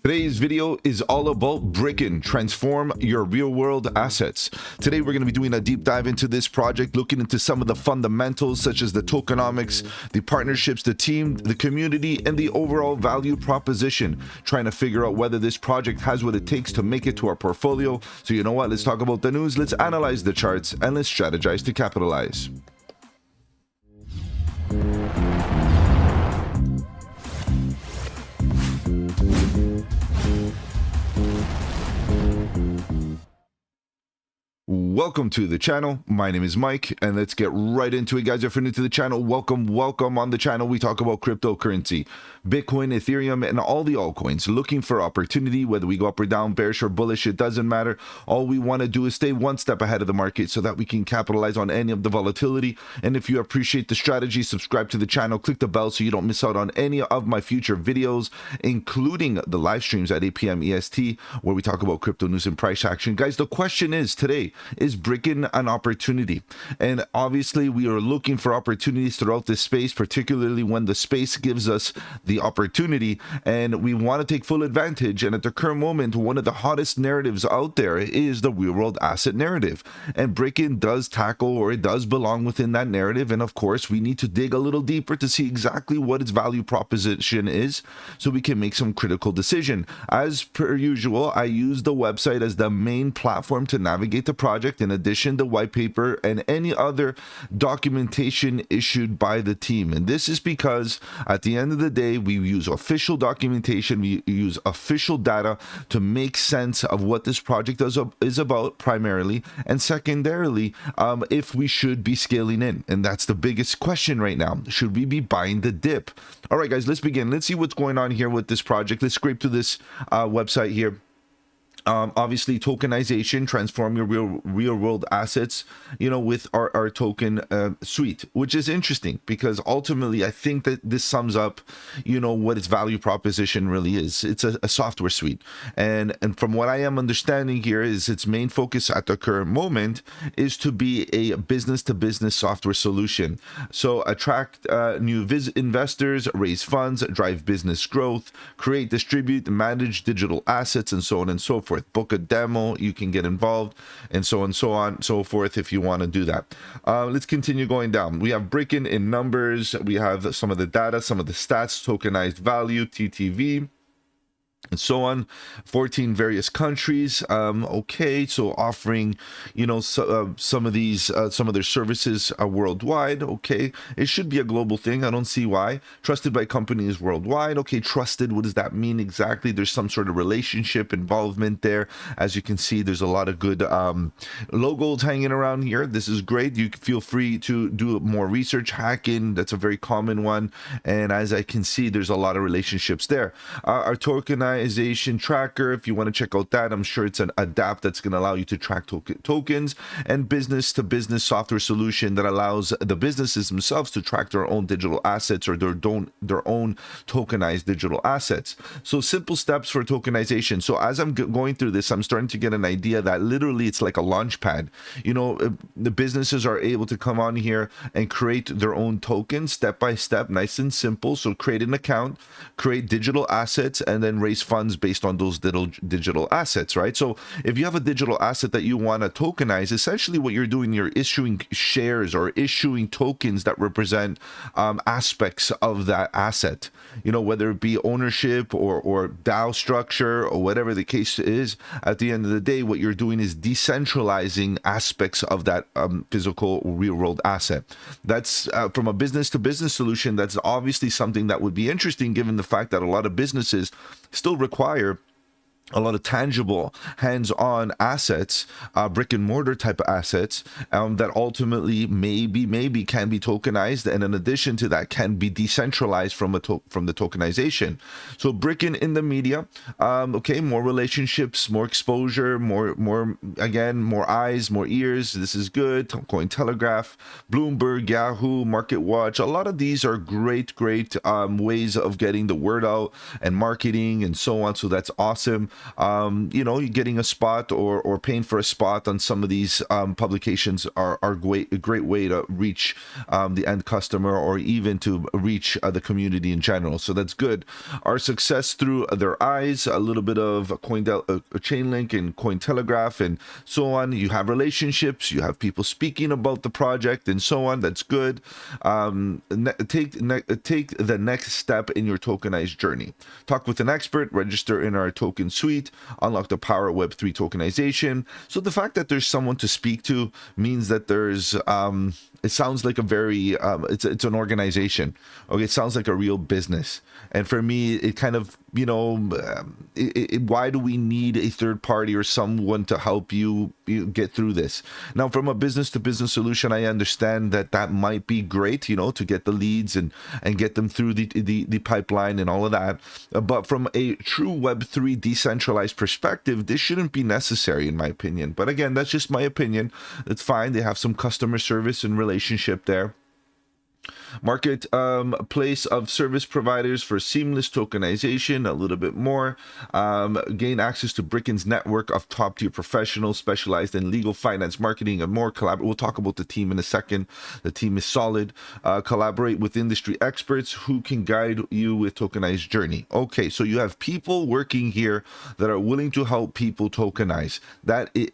Today's video is all about BRICKKEN, transform your real-world assets. Today we're going to be doing a deep dive into this project, looking into some of the fundamentals such as the tokenomics, the partnerships, the team, the community, and the overall value proposition, trying to figure out whether this project has what it takes to make it to our portfolio. So you know what, let's talk about the news, let's analyze the charts, and let's strategize to capitalize. Welcome to the channel. My name is Mike, and let's get right into it, guys. If you're new to the channel, welcome on the channel. We talk about cryptocurrency, Bitcoin, Ethereum, and all the altcoins. Looking for opportunity, whether we go up or down, bearish or bullish, it doesn't matter. All we want to do is stay one step ahead of the market so that we can capitalize on any of the volatility. And if you appreciate the strategy, subscribe to the channel, click the bell so you don't miss out on any of my future videos, including the live streams at 8 PM EST, where we talk about crypto news and price action. Guys, the question is today, is BRICKKEN an opportunity? And obviously we are looking for opportunities throughout this space, particularly when the space gives us the opportunity, and we want to take full advantage. And at the current moment, one of the hottest narratives out there is the real world asset narrative, and BRICKKEN does tackle, or it does belong within that narrative. And of course we need to dig a little deeper to see exactly what its value proposition is so we can make some critical decision. As per usual, I use the website as the main platform to navigate the project. In addition, the white paper and any other documentation issued by the team. And this is because at the end of the day, we use official documentation, we use official data to make sense of what this project is about primarily, and secondarily, if we should be scaling in. And that's the biggest question right now. Should we be buying the dip? All right, guys, let's begin. Let's see what's going on here with this project. Let's scrape to this website here. Obviously tokenization, transform your real world assets, you know, with our token suite, which is interesting because ultimately I think that this sums up, you know, what its value proposition really is. It's a software suite, and from what I am understanding here is its main focus at the current moment is to be a business to business software solution. So attract new investors, raise funds, drive business growth, create, distribute, manage digital assets, and so on and so forth. Book a demo, you can get involved, and so on, so forth if you want to do that. Let's continue going down. We have BRICKKEN in numbers. We have some of the data, some of the stats, tokenized value, TTV, and so on. 14 various countries. Okay, so offering, you know, some of these some of their services are worldwide. Okay, it should be a global thing. I don't see why. Trusted by companies worldwide. Okay, trusted, what does that mean exactly? There's some sort of relationship involvement there. As you can see, there's a lot of good logos hanging around here. This is great. You feel free to do more research. Hacking, that's a very common one, and as I can see, there's a lot of relationships there. Our tokenization tracker, if you want to check out that, I'm sure it's an adapt that's going to allow you to track tokens, and business to business software solution that allows the businesses themselves to track their own digital assets, or their own tokenized digital assets. So simple steps for tokenization. So as I'm going through this, I'm starting to get an idea that literally it's like a launch pad. You know, the businesses are able to come on here and create their own tokens step by step, nice and simple. So create an account, create digital assets, and then raise funds based on those digital assets, right? So if you have a digital asset that you want to tokenize, essentially what you're doing, you're issuing shares or issuing tokens that represent aspects of that asset, you know, whether it be ownership or DAO structure or whatever the case is. At the end of the day, what you're doing is decentralizing aspects of that physical real world asset. That's from a business to business solution. That's obviously something that would be interesting given the fact that a lot of businesses still require a lot of tangible hands-on assets, brick and mortar type of assets, that ultimately maybe can be tokenized, and in addition to that can be decentralized from the tokenization. So BRICKKEN in the media, okay, more relationships, more exposure, more again, more eyes, more ears. This is good. Cointelegraph, Bloomberg, Yahoo, Market Watch. A lot of these are great ways of getting the word out and marketing and so on. So that's awesome. you know, getting a spot or paying for a spot on some of these publications are a great way to reach the end customer, or even to reach the community in general. So that's good. Our success through their eyes, a little bit of Chainlink and Cointelegraph and so on. You have relationships, you have people speaking about the project and so on. That's good. Take the next step in your tokenized journey. Talk with an expert, register in our token suite, unlock the power of Web3 tokenization. So the fact that there's someone to speak to means that there's it sounds like a very it's an organization. Okay, it sounds like a real business. And for me, it kind of, you know, why do we need a third party or someone to help you get through this? Now, from a business to business solution, I understand that might be great, you know, to get the leads and get them through the pipeline and all of that. But from a true Web3 decentralized perspective, this shouldn't be necessary, in my opinion. But again, that's just my opinion. It's fine. They have some customer service and relationship there. Marketplace of service providers for seamless tokenization, a little bit more. Gain access to BRICKKEN's network of top-tier professionals specialized in legal, finance, marketing, and more. We'll talk about the team in a second. The team is solid. Collaborate with industry experts who can guide you with tokenized journey. Okay, so you have people working here that are willing to help people tokenize.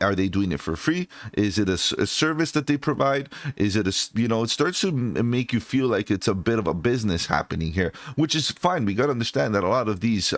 Are they doing it for free? Is it a service that they provide? Is it it starts to make you feel like it's a bit of a business happening here, which is fine. We got to understand that a lot of these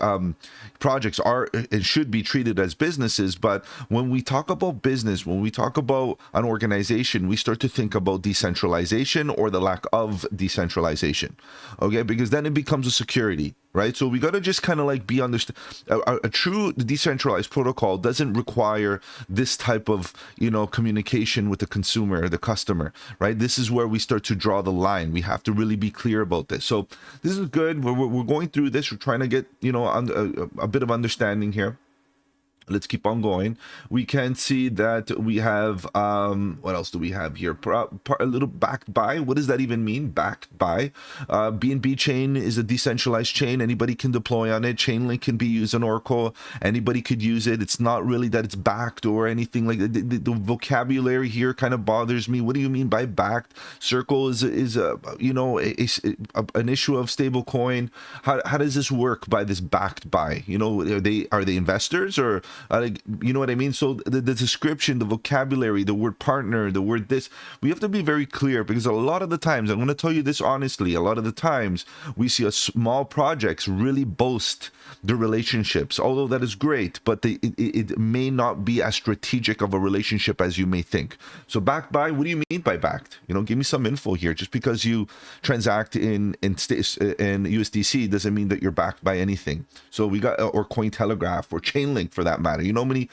projects are and should be treated as businesses. But when we talk about business, when we talk about an organization, we start to think about decentralization or the lack of decentralization. Okay, because then it becomes a security. Right, so we got to just kind of like be understand. A true decentralized protocol doesn't require this type of, you know, communication with the consumer or the customer. Right, this is where we start to draw the line. We have to really be clear about this. So this is good. We're going through this. We're trying to get, you know, a bit of understanding here. Let's keep on going. We can see that we have, what else do we have here? A little backed by. What does that even mean? Backed by. BNB chain is a decentralized chain. Anybody can deploy on it. Chainlink can be used on Oracle. Anybody could use it. It's not really that it's backed or anything like that. The vocabulary here kind of bothers me. What do you mean by backed? Circle is a you know, an issue of stable coin. How does this work by this backed by? You know, are they investors or you know what I mean? So the description, the vocabulary, the word partner, the word this, we have to be very clear, because a lot of the times, I'm going to tell you this honestly, a lot of the times we see small projects really boast the relationships, although that is great, but it may not be as strategic of a relationship as you may think. So backed by, what do you mean by backed? You know, give me some info here. Just because you transact in USDC doesn't mean that you're backed by anything. So we got, or Cointelegraph or Chainlink for that matter. You know, many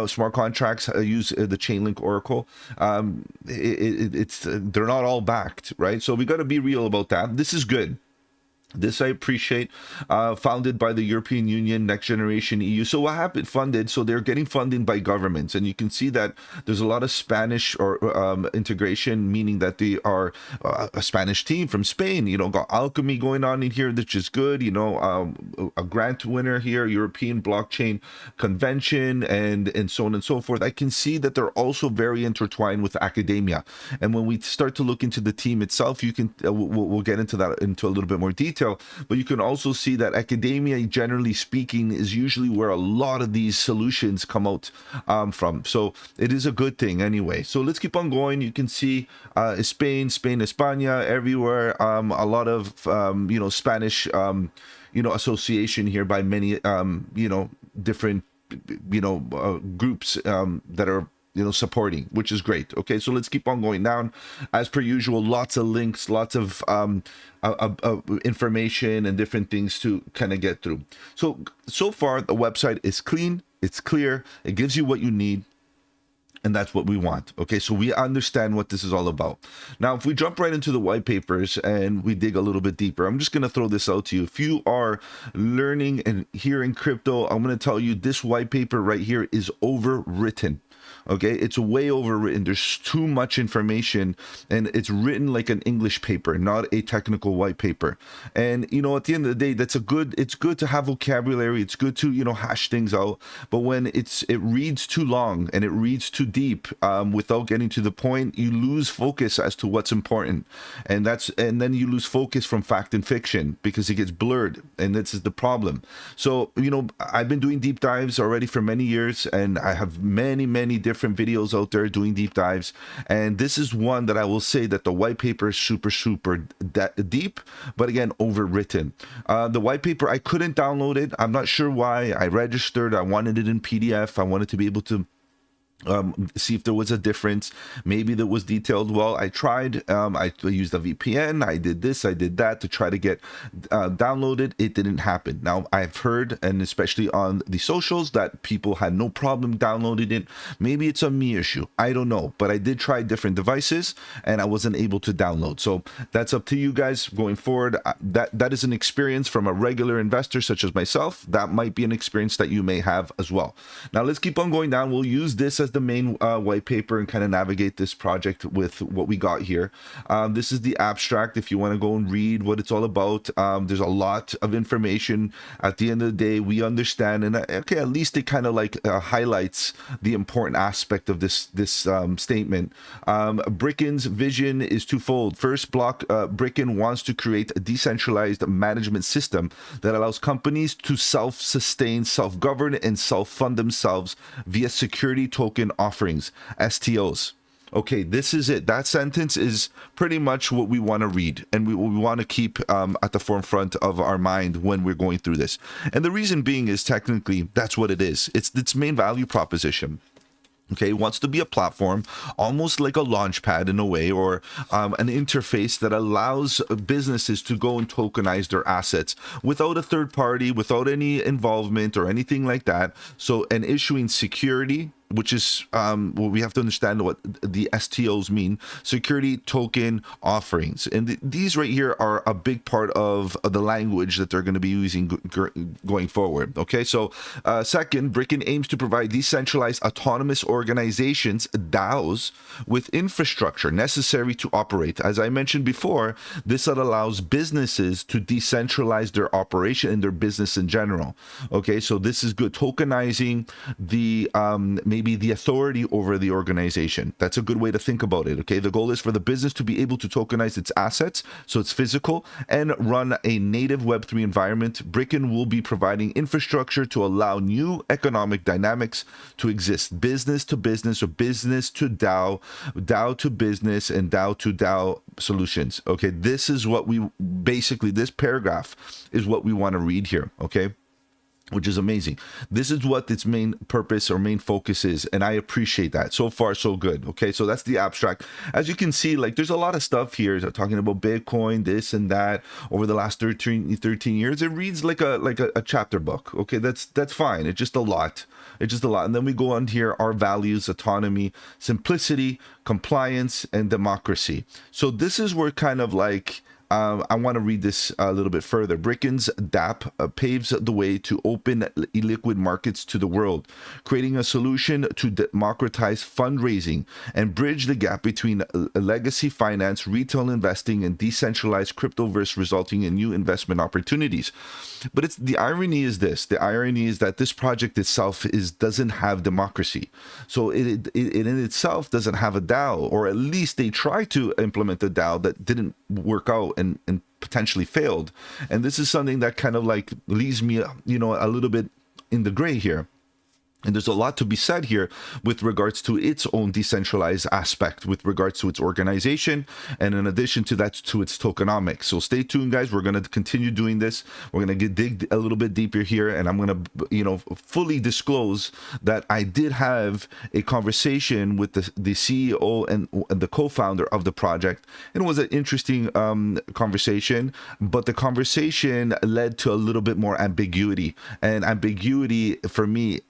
smart contracts use the Chainlink Oracle. They're not all backed, right? So we got to be real about that. This is good. This I appreciate. Founded by the European Union, Next Generation EU. So what happened? Funded. So they're getting funded by governments, and you can see that there's a lot of Spanish or integration, meaning that they are a Spanish team from Spain. You know, got Alchemy going on in here, which is good. You know, a grant winner here, European Blockchain Convention, and so on and so forth. I can see that they're also very intertwined with academia. And when we start to look into the team itself, you can we'll get into that into a little bit more detail. But you can also see that academia, generally speaking, is usually where a lot of these solutions come out from. So it is a good thing anyway. So let's keep on going. You can see Spain, España, everywhere. A lot of you know, Spanish you know, association here by many you know, different you know groups that are, you know, supporting, which is great. Okay, so let's keep on going down. As per usual, lots of links, lots of information and different things to kind of get through. So far, the website is clean, it's clear, it gives you what you need, and that's what we want. Okay, so we understand what this is all about. Now, if we jump right into the white papers and we dig a little bit deeper, I'm just going to throw this out to you. If you are learning and hearing crypto, I'm going to tell you this white paper right here is overwritten. Okay, it's way overwritten. There's too much information, and it's written like an English paper, not a technical white paper. And you know, at the end of the day, it's good to have vocabulary. It's good to, you know, hash things out. But when it reads too long and it reads too deep, without getting to the point, you lose focus as to what's important, and then you lose focus from fact and fiction because it gets blurred, and this is the problem. So, you know, I've been doing deep dives already for many years, and I have many different videos out there doing deep dives, and this is one that I will say that the white paper is super deep, but again, overwritten. The white paper, I couldn't download it. I'm not sure why. I registered, I wanted it in PDF. I wanted to be able to see if there was a difference. Maybe that was detailed. Well, I tried. I used a VPN. I did this, I did that to try to get downloaded. It didn't happen. Now, I've heard, and especially on the socials, that people had no problem downloading it. Maybe it's a me issue, I don't know, but I did try different devices and I wasn't able to download. So that's up to you guys going forward. That is an experience from a regular investor such as myself. That might be an experience that you may have as well. Now, let's keep on going down. We'll use this as the main white paper and kind of navigate this project with what we got here. This is the abstract if you want to go and read what it's all about. There's a lot of information. At the end of the day, we understand, and okay, at least it kind of like highlights the important aspect of this statement. BRICKKEN's vision is twofold. First, BRICKKEN wants to create a decentralized management system that allows companies to self-sustain, self-govern, and self-fund themselves via security token offerings, STOs. Okay, this is it. That sentence is pretty much what we want to read, and we want to keep at the forefront of our mind when we're going through this. And the reason being is technically that's what it is. It's its main value proposition. Okay, it wants to be a platform, almost like a launch pad in a way, or an interface that allows businesses to go and tokenize their assets without a third party, without any involvement or anything like that. So, and issuing security, which is well, we have to understand what the STOs mean, security token offerings. And these right here are a big part of the language that they're going to be using going forward. Okay, so second, BRICKKEN aims to provide decentralized autonomous organizations, DAOs, with infrastructure necessary to operate. As I mentioned before, this allows businesses to decentralize their operation and their business in general. Okay, so this is good. Tokenizing the maybe the authority over the organization. That's a good way to think about it. Okay, the goal is for the business to be able to tokenize its assets, so it's physical, and run a native Web3 environment. BRICKKEN will be providing infrastructure to allow new economic dynamics to exist, business to business or business to DAO, DAO to business, and DAO to DAO solutions. Okay, this is what we basically, this paragraph is what we want to read here. Okay, which is amazing. This is what its main purpose or main focus is, and I appreciate that. So far, so good. Okay, so that's the abstract. As you can see, like there's a lot of stuff here talking about Bitcoin, this and that over the last 13 years. It reads like a chapter book. Okay, that's fine. It's just a lot. It's just a lot. And then we go on here, our values, autonomy, simplicity, compliance, and democracy. So this is where kind of like I want to read this a little bit further. BRICKKEN's DApp paves the way to open illiquid markets to the world, creating a solution to democratize fundraising and bridge the gap between legacy finance, retail investing, and decentralized cryptoverse, resulting in new investment opportunities. But it's the irony is this. The irony is that this project itself doesn't have democracy. So it in itself doesn't have a DAO, or at least they tried to implement a DAO that didn't work out and potentially failed. And this is something that kind of like leaves me, you know, a little bit in the gray here. And there's a lot to be said here with regards to its own decentralized aspect, with regards to its organization, and in addition to that, to its tokenomics. So stay tuned, guys. We're going to continue doing this. We're going to dig a little bit deeper here, and I'm going to, you know, fully disclose that I did have a conversation with the CEO and the co-founder of the project. And it was an interesting conversation, but the conversation led to a little bit more ambiguity. And ambiguity, for me,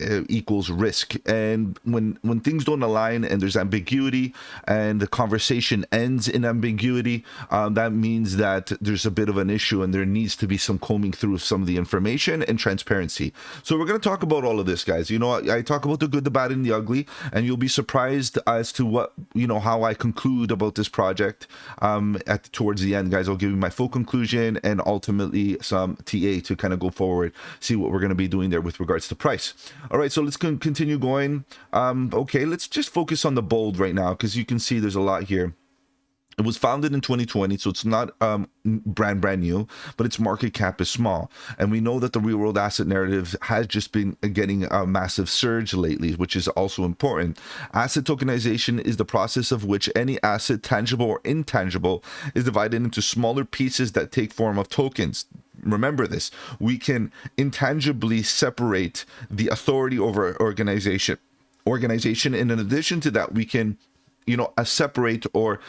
equals risk. And when things don't align and there's ambiguity and the conversation ends in ambiguity, that means that there's a bit of an issue and there needs to be some combing through of some of the information and transparency. So we're going to talk about all of this, guys. You know, I talk about the good, the bad, and the ugly, and you'll be surprised as to what, you know, how I conclude about this project towards the end, guys. I'll give you my full conclusion and ultimately some TA to kind of go forward, see what we're going to be doing there with regards to price. All right, so let's continue going. Okay, let's just focus on the bold right now, because you can see there's a lot here. It was founded in 2020, so it's not brand new, but its market cap is small. And we know that the real world asset narrative has just been getting a massive surge lately, which is also important. Asset tokenization is the process of which any asset, tangible or intangible, is divided into smaller pieces that take form of tokens. Remember this, we can intangibly separate the authority over organization. And in addition to that, we can, you know, separate or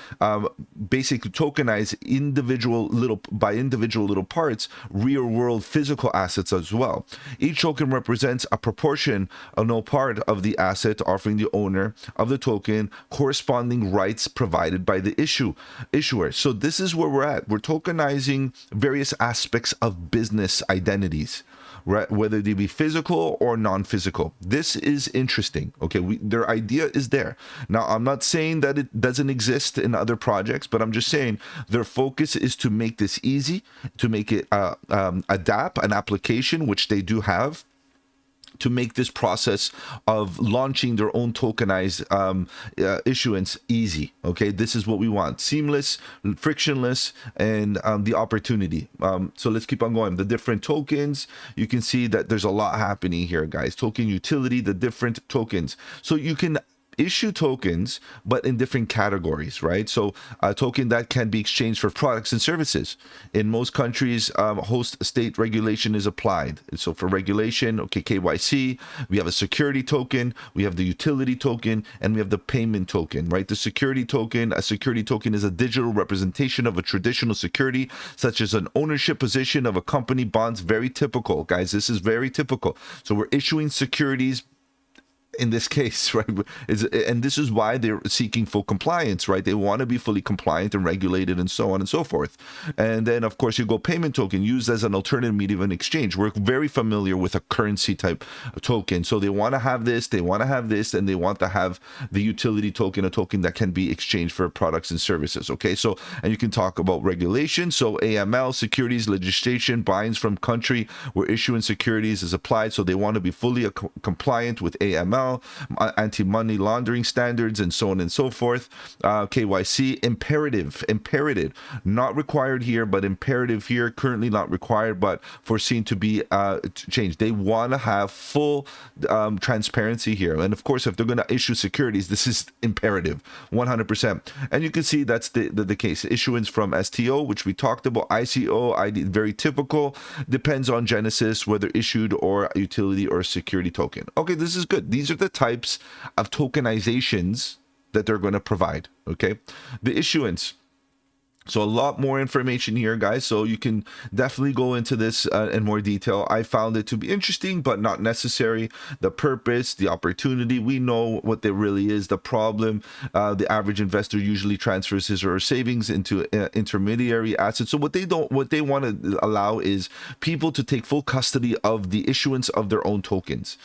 basically tokenize individual little parts, real world physical assets as well. Each token represents a proportion of no part of the asset, offering the owner of the token corresponding rights provided by the issuer. So this is where we're at. We're tokenizing various aspects of business identities, right, whether they be physical or non-physical. This is interesting. Okay, their idea is there. Now, I'm not saying that it doesn't exist in other projects, but I'm just saying their focus is to make this easy, to make it a dApp, an application, which they do have, to make this process of launching their own tokenized issuance easy. Okay, this is what we want: seamless, frictionless, and the opportunity. So let's keep on going. The different tokens, you can see that there's a lot happening here, guys. Token utility, the different tokens. So you can issue tokens, but in different categories, right? So a token that can be exchanged for products and services. In most countries, host state regulation is applied. So for regulation, okay, KYC, we have a security token, we have the utility token, and we have the payment token, right? The security token, a security token is a digital representation of a traditional security, such as an ownership position of a company. Bonds, very typical, guys. This is very typical. So we're issuing securities in this case, right? And this is why they're seeking full compliance, right? They want to be fully compliant and regulated and so on and so forth. And then, of course, you go payment token, used as an alternative medium of exchange. We're very familiar with a currency type token. So they want to have this, they want to have this, and they want to have the utility token, a token that can be exchanged for products and services. Okay, so, and you can talk about regulation. So AML, securities legislation, binds from country where issuing securities is applied. So they want to be fully compliant with AML, anti-money laundering standards, and so on and so forth. KYC, imperative, not required here, but imperative here, currently not required, but foreseen to be changed. They want to have full transparency here. And of course, if they're going to issue securities, this is imperative, 100%. And you can see that's the case. Issuance from STO, which we talked about, ICO, ID, very typical, depends on Genesis, whether issued or a utility or a security token. Okay, this is good. These are the types of tokenizations that they're going to provide. Okay, the issuance. So a lot more information here, guys. So you can definitely go into this in more detail. I found it to be interesting, but not necessary. The purpose, the opportunity, we know what there really is. The problem, the average investor usually transfers his or her savings into intermediary assets. So what they want to allow is people to take full custody of the issuance of their own tokens,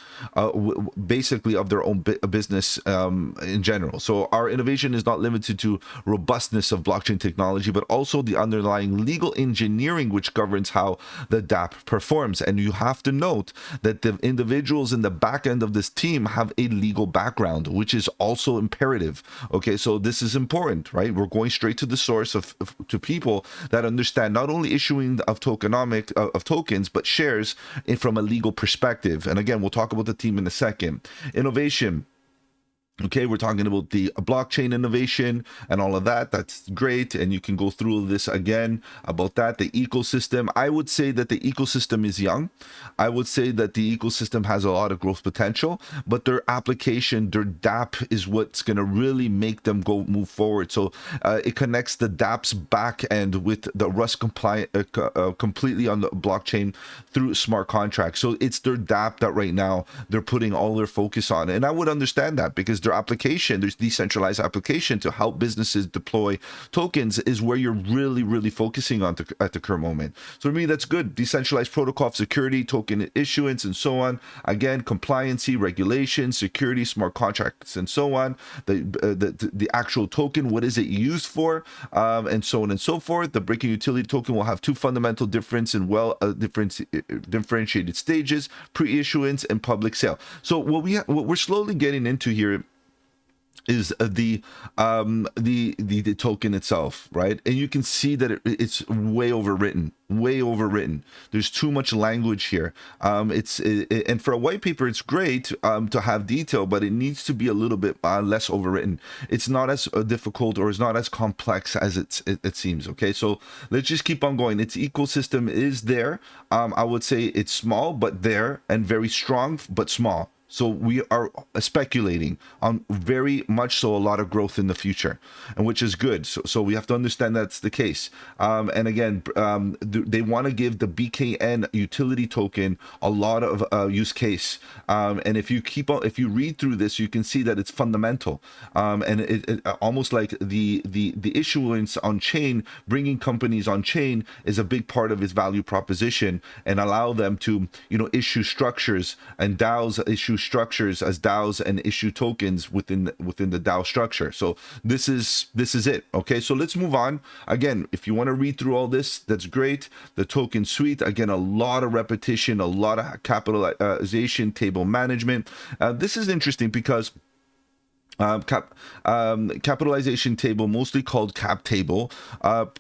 basically of their own business in general. So our innovation is not limited to robustness of blockchain technology, but also the underlying legal engineering which governs how the dApp performs. And you have to note that the individuals in the back end of this team have a legal background, which is also imperative. Okay, so this is important, right? We're going straight to the source to people that understand not only issuing of tokens, but shares from a legal perspective. And again, we'll talk about the team in a second. Innovation. Okay, we're talking about the blockchain innovation and all of that. That's great. And you can go through this again about that. The ecosystem, I would say that the ecosystem is young. I would say that the ecosystem has a lot of growth potential, but their application, their DApp is what's going to really make them move forward. So it connects the DApp's back end with the Rust compliant, completely on the blockchain through smart contracts. So it's their DApp that right now they're putting all their focus on. And I would understand that because their application, there's decentralized application to help businesses deploy tokens is where you're really focusing on at the current moment. So for me, that's good. Decentralized protocol of security, token issuance, and so on. Again, compliancy, regulation, security, smart contracts, and so on. The actual token, what is it used for, and so on and so forth. The BRICKKEN utility token will have two fundamental difference in differentiated stages: pre-issuance and public sale. So what we're slowly getting into here is the token itself, right? And you can see that it's way overwritten. There's too much language here. And for a white paper, it's great to have detail, but it needs to be a little bit less overwritten. It's not as difficult or it's not as complex as it seems. Okay, so let's just keep on going. Its ecosystem is there. I would say it's small but there, and very strong but small. So we are speculating on very much so a lot of growth in the future, and which is good. So we have to understand that's the case. And again, they want to give the BKN utility token a lot of use case. And if you read through this, you can see that it's fundamental. And it almost like the issuance on chain, bringing companies on chain is a big part of its value proposition, and allow them to issue structures, and DAOs issue structures as DAOs and issue tokens within the DAO structure. So this is it. Okay, so let's move on. Again, if you want to read through all this, that's great. The token suite, again, a lot of repetition, a lot of capitalization, table management. This is interesting because capitalization table, mostly called cap table,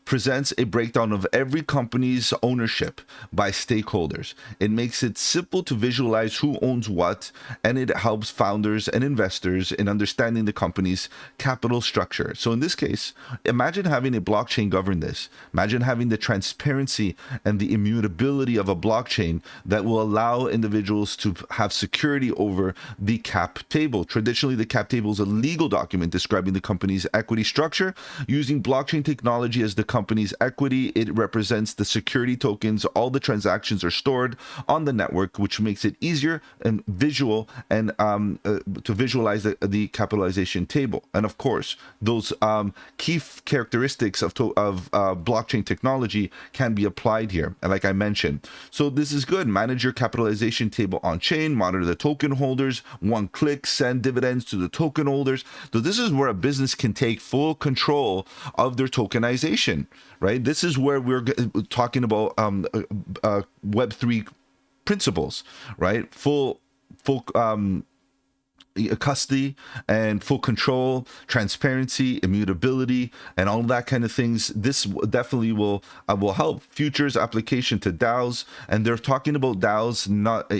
presents a breakdown of every company's ownership by stakeholders. It makes it simple to visualize who owns what, and it helps founders and investors in understanding the company's capital structure. So in this case, imagine having a blockchain govern this. Imagine having the transparency and the immutability of a blockchain that will allow individuals to have security over the cap table. Traditionally, the cap table is a legal document describing the company's equity structure. Using blockchain technology as the company's equity, it represents the security tokens. All the transactions are stored on the network, which makes it easier and visual and to visualize the capitalization table. And of course, those key characteristics of blockchain technology can be applied here, and like I mentioned. So this is good. Manage your capitalization table on chain, monitor the token holders, one click, send dividends to the token holders. So this is where a business can take full control of their tokenization, right? This is where we're talking about Web3 principles, right? Full custody and full control, transparency, immutability, and all that kind of things. This definitely will help futures application to DAOs. And they're talking about DAOs, not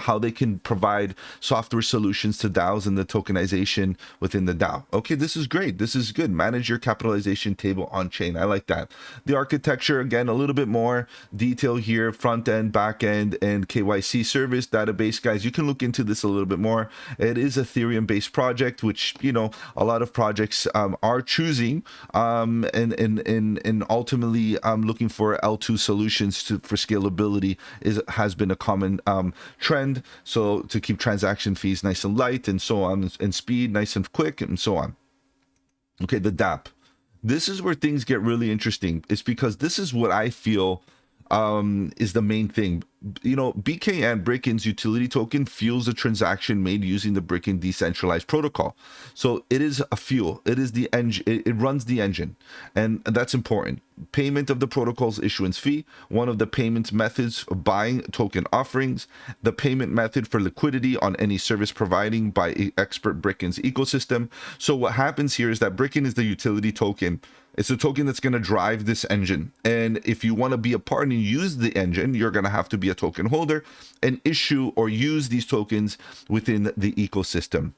how they can provide software solutions to DAOs and the tokenization within the DAO. Okay, this is great. This is good. Manage your capitalization table on chain. I like that. The architecture, again, a little bit more detail here: front end, back end, and KYC service database. Guys, you can look into this a little bit more. It is a Ethereum based project, which a lot of projects are choosing, and ultimately looking for L2 solutions for scalability has been a common trend. So to keep transaction fees nice and light, and so on, and speed nice and quick, and so on. Okay, the DApp. This is where things get really interesting. It's because this is what I feel is the main thing. BKN, BRICKKEN's utility token, fuels a transaction made using the BRICKKEN decentralized protocol. So it is a fuel. It is the engine. It runs the engine, and that's important. Payment of the protocol's issuance fee, one of the payment methods of buying token offerings, the payment method for liquidity on any service providing by expert BRICKKEN's ecosystem. So what happens here is that BRICKKEN is the utility token. It's a token that's going to drive this engine. And if you want to be a part and use the engine, you're going to have to be a token holder and issue or use these tokens within the ecosystem.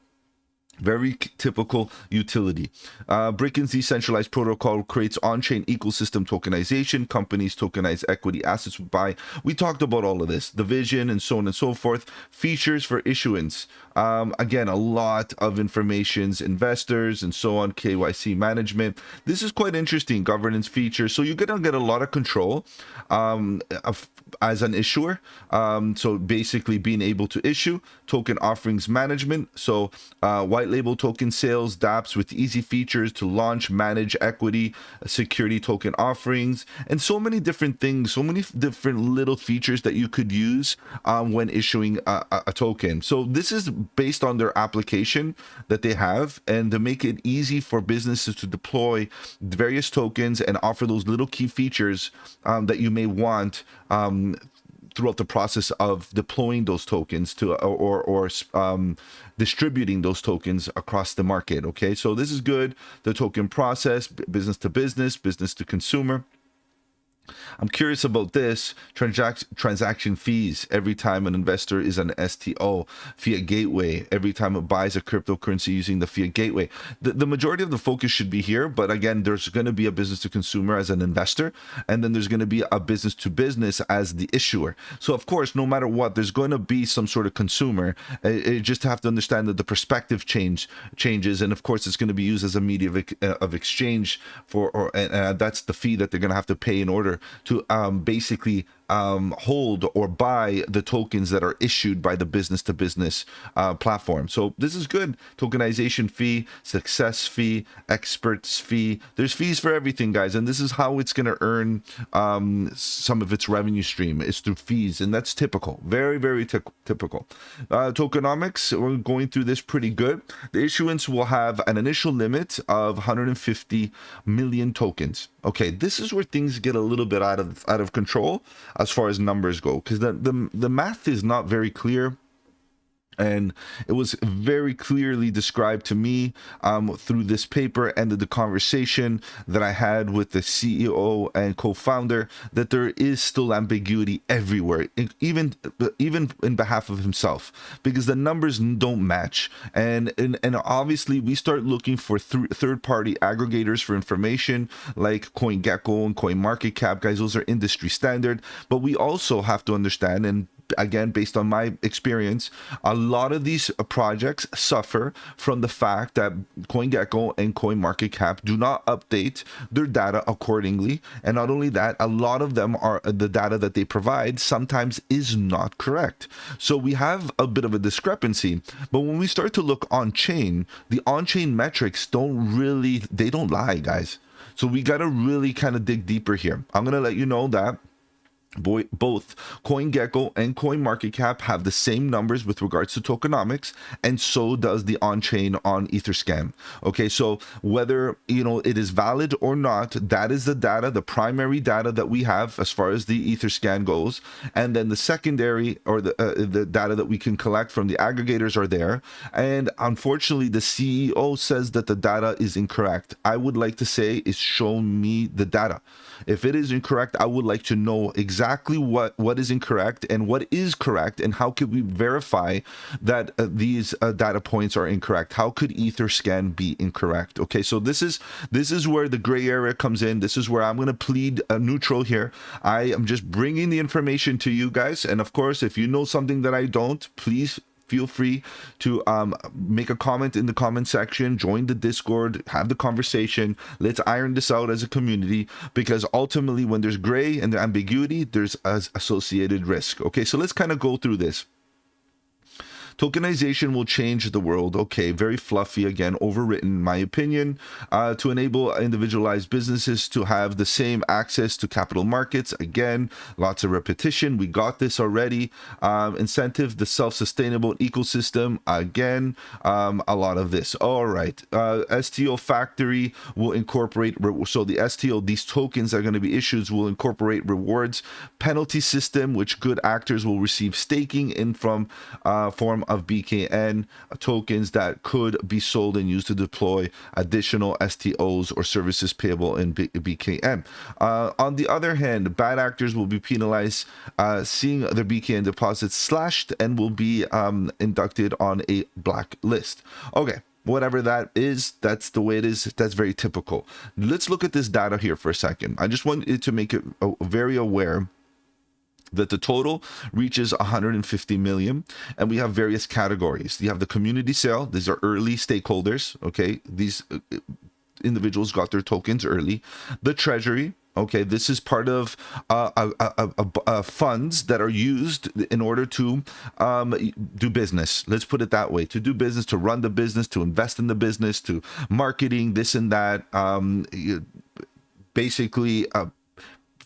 Very typical utility. BRICKKEN's decentralized protocol creates on-chain ecosystem tokenization. Companies tokenize equity assets by. We talked about all of this, the vision and so on and so forth. Features for issuance. Again, a lot of informations, investors and so on, KYC management. This is quite interesting, governance features. So you're going to get a lot of control as an issuer. So basically being able to issue token offerings management. So white label token sales, dApps with easy features to launch, manage equity, security token offerings, and so many different things, so many different little features that you could use when issuing a token. So this is based on their application that they have, and to make it easy for businesses to deploy various tokens and offer those little key features that you may want throughout the process of deploying those tokens to or distributing those tokens across the market. Okay, so this is good. The token process, business to business, business to consumer. I'm curious about this transaction fees every time an investor is an STO, fiat gateway, every time it buys a cryptocurrency using the fiat gateway. The majority of the focus should be here, but again, there's going to be a business to consumer as an investor, and then there's going to be a business to business as the issuer. So of course, no matter what, there's going to be some sort of consumer. You just have to understand that the perspective changes, and of course, it's going to be used as a media of exchange for, and that's the fee that they're going to have to pay in order to basically hold or buy the tokens that are issued by the business to business platform. So this is good. Tokenization fee, success fee, experts fee. There's fees for everything, guys, and this is how it's going to earn some of its revenue stream, is through fees, and that's typical. Very, very typical. Tokenomics, we're going through this pretty good. The issuance will have an initial limit of 150 million tokens. Okay, this is where things get a little bit out of control as far as numbers go, because the math is not very clear. And it was very clearly described to me through this paper and the conversation that I had with the CEO and co-founder, that there is still ambiguity everywhere, even in behalf of himself, because the numbers don't match. And obviously we start looking for third-party aggregators for information like CoinGecko and CoinMarketCap. Guys, those are industry standard. But we also have to understand, and again, based on my experience, a lot of these projects suffer from the fact that CoinGecko and CoinMarketCap do not update their data accordingly. And not only that, a lot of them are the data that they provide sometimes is not correct. So we have a bit of a discrepancy. But when we start to look on chain, the on-chain metrics they don't lie, guys. So we got to really kind of dig deeper here. I'm going to let you know that both CoinGecko and CoinMarketCap have the same numbers with regards to tokenomics, and so does the on-chain on Etherscan. Okay, so whether it is valid or not, that is the data, the primary data that we have as far as the Etherscan goes, and then the secondary or the data that we can collect from the aggregators are there. And unfortunately, the CEO says that the data is incorrect. I would like to say, is show me the data. If it is incorrect, I would like to know exactly what is incorrect and what is correct, and how could we verify that these data points are incorrect. How could Etherscan be incorrect? Okay, so this is where the gray area comes in. This is where I'm going to plead neutral here. I am just bringing the information to you guys, and of course, if you know something that I don't, please feel free to make a comment in the comment section, join the Discord, have the conversation. Let's iron this out as a community, because ultimately when there's gray and the ambiguity, there's associated risk. Okay, so let's kind of go through this. Tokenization will change the world. Okay, very fluffy, again, overwritten in my opinion, to enable individualized businesses to have the same access to capital markets. Again, lots of repetition. We got this already. Incentive, the self-sustainable ecosystem. Again, a lot of this. All right. STO factory will incorporate, so the STO, these tokens that are going to be issued, will incorporate rewards. Penalty system, which good actors will receive staking in from form of BKN tokens that could be sold and used to deploy additional STOs or services payable in BKN. On the other hand, bad actors will be penalized, seeing their BKN deposits slashed, and will be inducted on a black list. Okay. whatever that is, that's the way it is. That's very typical. Let's look at this data here for a second. I just wanted to make it very aware that the total reaches 150 million, and we have various categories. You have the community sale. These are early stakeholders. Okay, these individuals got their tokens early. The treasury. Okay, this is part of funds that are used in order to do business. Let's put it that way: to do business, to run the business, to invest in the business, to marketing, this and that. Basically,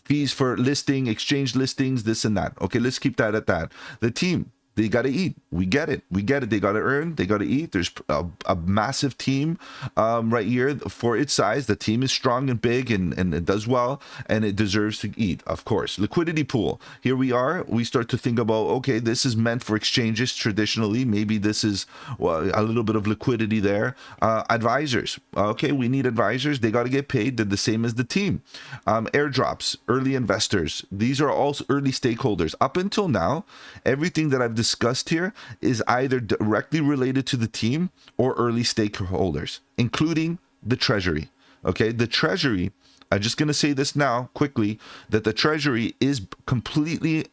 fees for listing, exchange listings, this and that. Okay, let's keep that at that. The team, they got to eat. We get it. We get it. They got to earn. They got to eat. There's a massive team right here for its size. The team is strong and big, and it does well, and it deserves to eat, of course. Liquidity pool. Here we are. We start to think about, okay, this is meant for exchanges traditionally. Maybe this is a little bit of liquidity there. Advisors. Okay, we need advisors. They got to get paid. They're the same as the team. Airdrops. Early investors. These are all early stakeholders. Up until now, everything that I've discussed here is either directly related to the team or early stakeholders, including the treasury. Okay, the treasury, I'm just going to say this now quickly, that the treasury is completely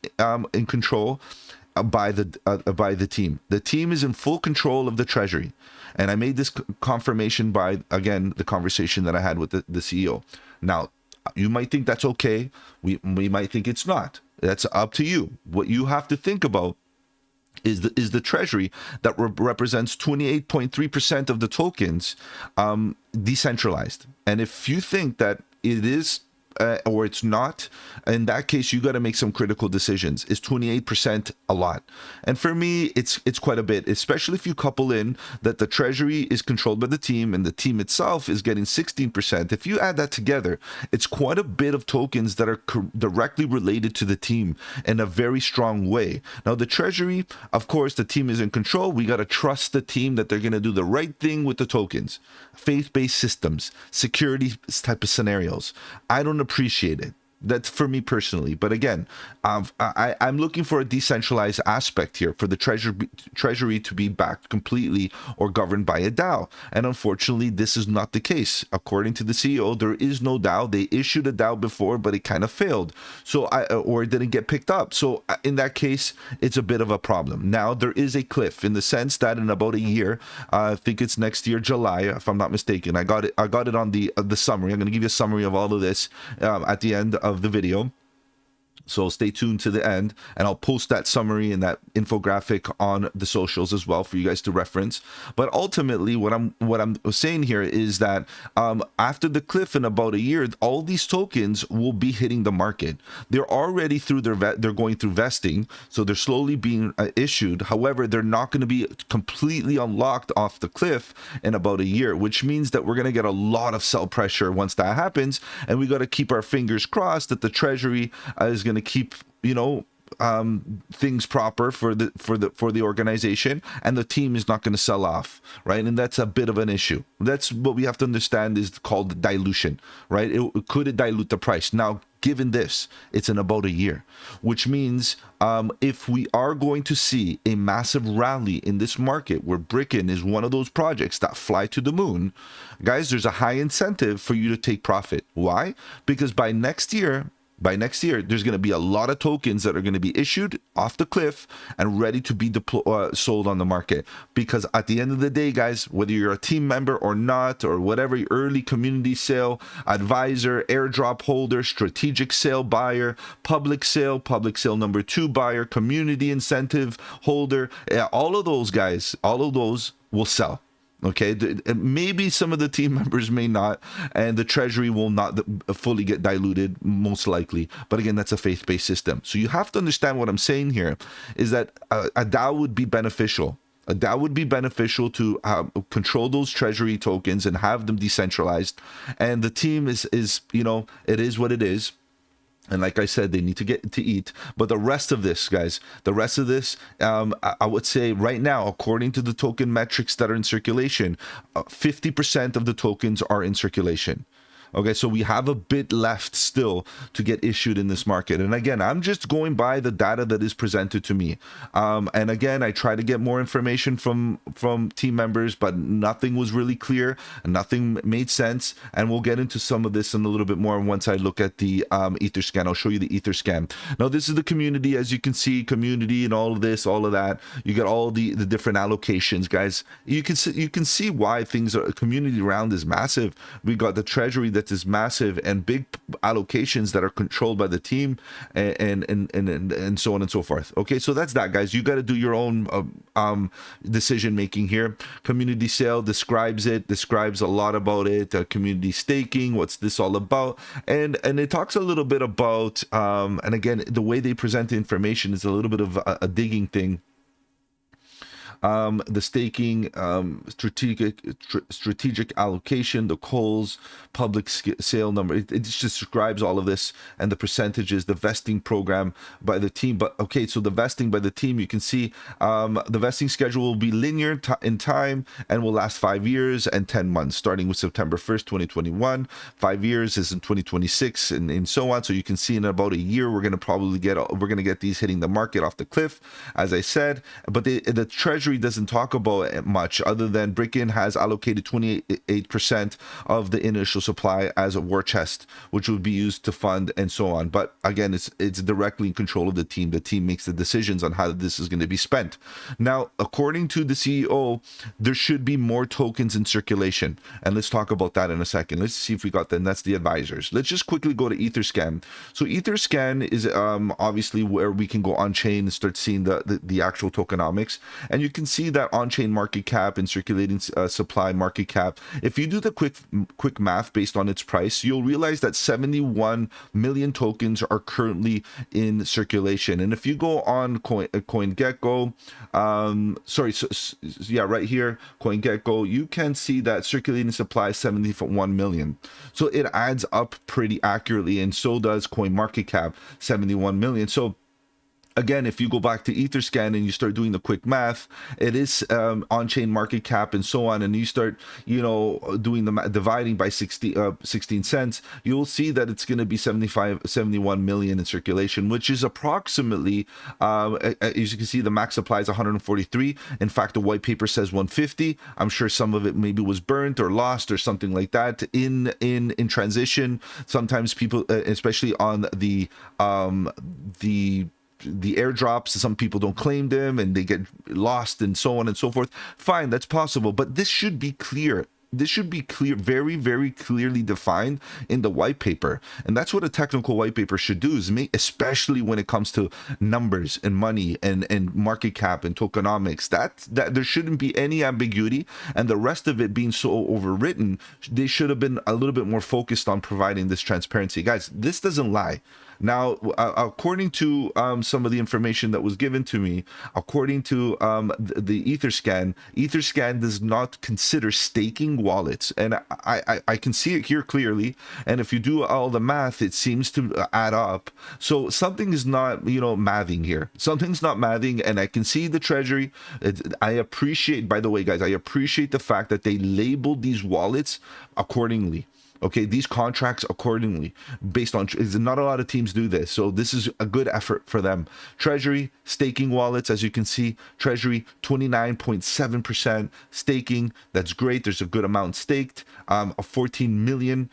in control by the team. The team is in full control of the treasury. And I made this confirmation by, again, the conversation that I had with the CEO. Now, you might think that's okay. We might think it's not. That's up to you. What you have to think about is the treasury that represents 28.3% of the tokens decentralized. And if you think that it is or it's not, in that case, you got to make some critical decisions. Is 28% a lot? And for me, it's quite a bit, especially if you couple in that the treasury is controlled by the team and the team itself is getting 16%. If you add that together, it's quite a bit of tokens that are directly related to the team in a very strong way. Now, the treasury, of course, the team is in control. We got to trust the team that they're going to do the right thing with the tokens. Faith-based systems, security type of scenarios. I don't appreciate it. That's for me personally. But again, I'm looking for a decentralized aspect here for the treasury to be backed completely or governed by a DAO. And unfortunately, this is not the case. According to the CEO, there is no DAO. They issued a DAO before, but it kind of failed. So or it didn't get picked up. So in that case, it's a bit of a problem. Now, there is a cliff in the sense that in about a year, I think it's next year, July, if I'm not mistaken. I got it on the summary. I'm going to give you a summary of all of this at the end of the video, so stay tuned to the end, and I'll post that summary and that infographic on the socials as well for you guys to reference. But ultimately, what I'm saying here is that after the cliff in about a year, all these tokens will be hitting the market. They're already through they're going through vesting, so they're slowly being issued. However, they're not going to be completely unlocked off the cliff in about a year, which means that we're going to get a lot of sell pressure once that happens, and we got to keep our fingers crossed that the treasury is going to keep, things proper for the organization, and the team is not going to sell off, right? And that's a bit of an issue. That's what we have to understand is called dilution, right? Could it dilute the price? Now, given this, it's in about a year, which means if we are going to see a massive rally in this market where BRICKKEN is one of those projects that fly to the moon, guys, there's a high incentive for you to take profit. Why? Because by next year, there's going to be a lot of tokens that are going to be issued off the cliff and ready to be sold on the market. Because at the end of the day, guys, whether you're a team member or not, or whatever, early community sale, advisor, airdrop holder, strategic sale buyer, public sale number 2 buyer, community incentive holder, all of those guys, all of those will sell. Okay, maybe some of the team members may not, and the treasury will not fully get diluted, most likely. But again, that's a faith-based system. So you have to understand what I'm saying here is that a DAO would be beneficial. A DAO would be beneficial to control those treasury tokens and have them decentralized. And the team is it is what it is. And like I said, they need to get to eat. But the rest of this, guys, I would say right now, according to the token metrics that are in circulation, 50% of the tokens are in circulation. Okay, so we have a bit left still to get issued in this market. And again, I'm just going by the data that is presented to me. And again, I try to get more information from team members, but nothing was really clear. Nothing made sense. And we'll get into some of this in a little bit more once I look at the Etherscan. I'll show you the Etherscan. Now, this is the community, as you can see, community and all of this, all of that. You get all the different allocations, guys. You can see why things are, community round is massive. We got the treasury that is massive and big allocations that are controlled by the team and so on and so forth. Okay, so that's that, guys. You got to do your own decision making here. Community sale describes a lot about it. Community staking, what's this all about? And it talks a little bit about and again, the way they present the information is a little bit of a digging thing. The staking, strategic allocation, the calls, public sale number. It just describes all of this and the percentages, the vesting program by the team. But okay, so the vesting by the team, you can see the vesting schedule will be linear in time and will last 5 years and 10 months, starting with September 1st, 2021. 5 years is in 2026 and so on. So you can see in about a year, we're going to get these hitting the market off the cliff, as I said. But the treasury doesn't talk about it much other than BRICKKEN has allocated 28% of the initial supply as a war chest, which would be used to fund and so on. But again, it's directly in control of the team. The team makes the decisions on how this is going to be spent. Now, according to the CEO, there should be more tokens in circulation. And let's talk about that in a second. Let's see if we got that. And that's the advisors. Let's just quickly go to Etherscan. So Etherscan is obviously where we can go on chain and start seeing the actual tokenomics. And you can see that on-chain market cap and circulating supply market cap. If you do the quick math based on its price, you'll realize that 71 million tokens are currently in circulation. And if you go on CoinGecko, right here, CoinGecko, you can see that circulating supply is 71 million. So it adds up pretty accurately, and so does CoinMarketCap, 71 million. So again, if you go back to Etherscan and you start doing the quick math, it is on-chain market cap and so on, and you start, doing the dividing by 16 cents, you'll see that it's going to be 71 million in circulation, which is approximately, as you can see, the max supply is 143. In fact, the white paper says 150. I'm sure some of it maybe was burnt or lost or something like that in transition. Sometimes people, especially on the airdrops, some people don't claim them and they get lost and so on and so forth. Fine, that's possible, but this should be clear. This should be clear, very, very clearly defined in the white paper. And that's what a technical white paper should do, is make, especially when it comes to numbers and money and market cap and tokenomics, that there shouldn't be any ambiguity. And the rest of it being so overwritten, they should have been a little bit more focused on providing this transparency. Guys, this doesn't lie. Now, according to some of the information that was given to me, according to the Etherscan does not consider staking wallets. And I can see it here clearly. And if you do all the math, it seems to add up. So something is not, mathing here. Something's not mathing. And I can see the treasury. I appreciate, by the way, guys, I appreciate the fact that they labeled these wallets accordingly. Okay, these contracts accordingly based on, not a lot of teams do this, so this is a good effort for them. Treasury staking wallets, as you can see, Treasury 29.7% staking. That's great. There's a good amount staked, a 14 million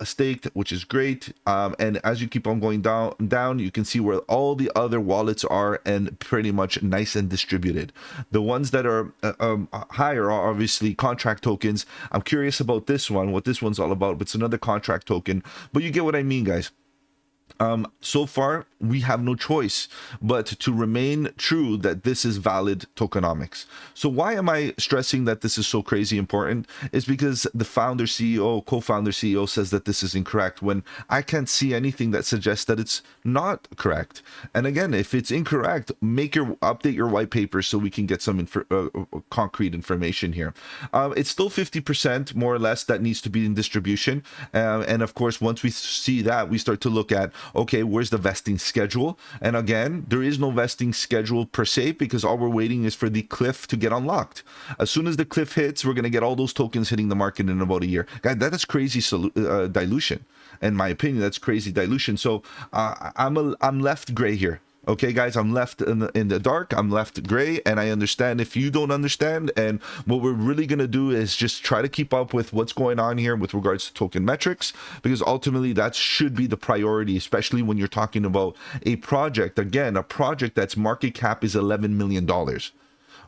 staked, which is great. And as you keep on going down, you can see where all the other wallets are, and pretty much nice and distributed. The ones that are higher are obviously contract tokens. I'm curious about this one, what this one's all about. It's another contract token, but you get what I mean, guys. So far, we have no choice but to remain true that this is valid tokenomics. So why am I stressing that this is so crazy important? Is because the co-founder CEO says that this is incorrect, when I can't see anything that suggests that it's not correct. And again, if it's incorrect, update your white paper so we can get some concrete information here. It's still 50% more or less that needs to be in distribution. And of course, once we see that, we start to look at okay, where's the vesting schedule? And again, there is no vesting schedule per se, because all we're waiting is for the cliff to get unlocked. As soon as the cliff hits, we're going to get all those tokens hitting the market in about a year. Guys, that is crazy dilution. In my opinion, that's crazy dilution. So I'm left gray here. Okay, guys, I'm left in the dark. I'm left gray, and I understand if you don't understand. And what we're really going to do is just try to keep up with what's going on here with regards to token metrics, because ultimately that should be the priority, especially when you're talking about a project. Again, a project that's market cap is $11 million.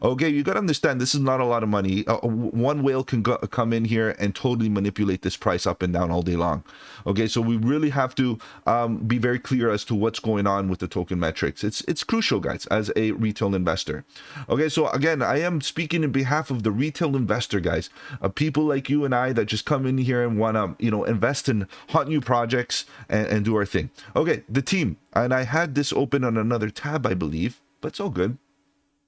Okay, you got to understand, this is not a lot of money. One whale can come in here and totally manipulate this price up and down all day long. Okay, so we really have to be very clear as to what's going on with the token metrics. It's crucial, guys, as a retail investor. Okay, so again, I am speaking in behalf of the retail investor, guys, people like you and I that just come in here and want to, you know, invest in hot new projects and do our thing. Okay, the team, and I had this open on another tab, I believe, but it's all good.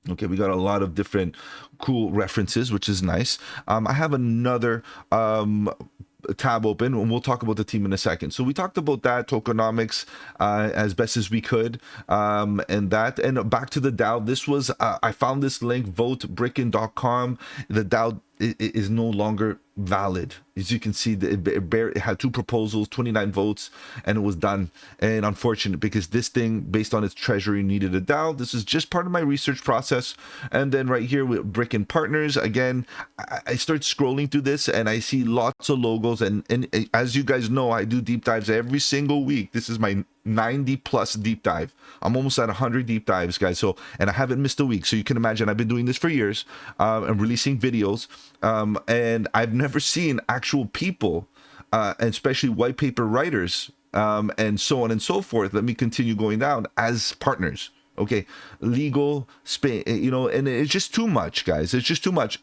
Okay, we got a lot of different cool references, which is nice. I have another tab open, and we'll talk about the team in a second. So we talked about that tokenomics as best as we could, and back to the DAO. This was I found this link, votebricken.com. The DAO is no longer valid. As you can see, it had 2 proposals, 29 votes, and it was done. And unfortunate, because this thing, based on its treasury, needed a DAO. This is just part of my research process. And then right here with BRICKKEN Partners, again, I start scrolling through this and I see lots of logos. And as you guys know, I do deep dives every single week. This is my 90 plus deep dive. I'm almost at 100 deep dives, guys. So, and I haven't missed a week. So you can imagine I've been doing this for years and releasing videos. And I've never seen actual people, and especially white paper writers, and so on and so forth. Let me continue going down as partners. Okay, legal, you know, and it's just too much, guys. It's just too much.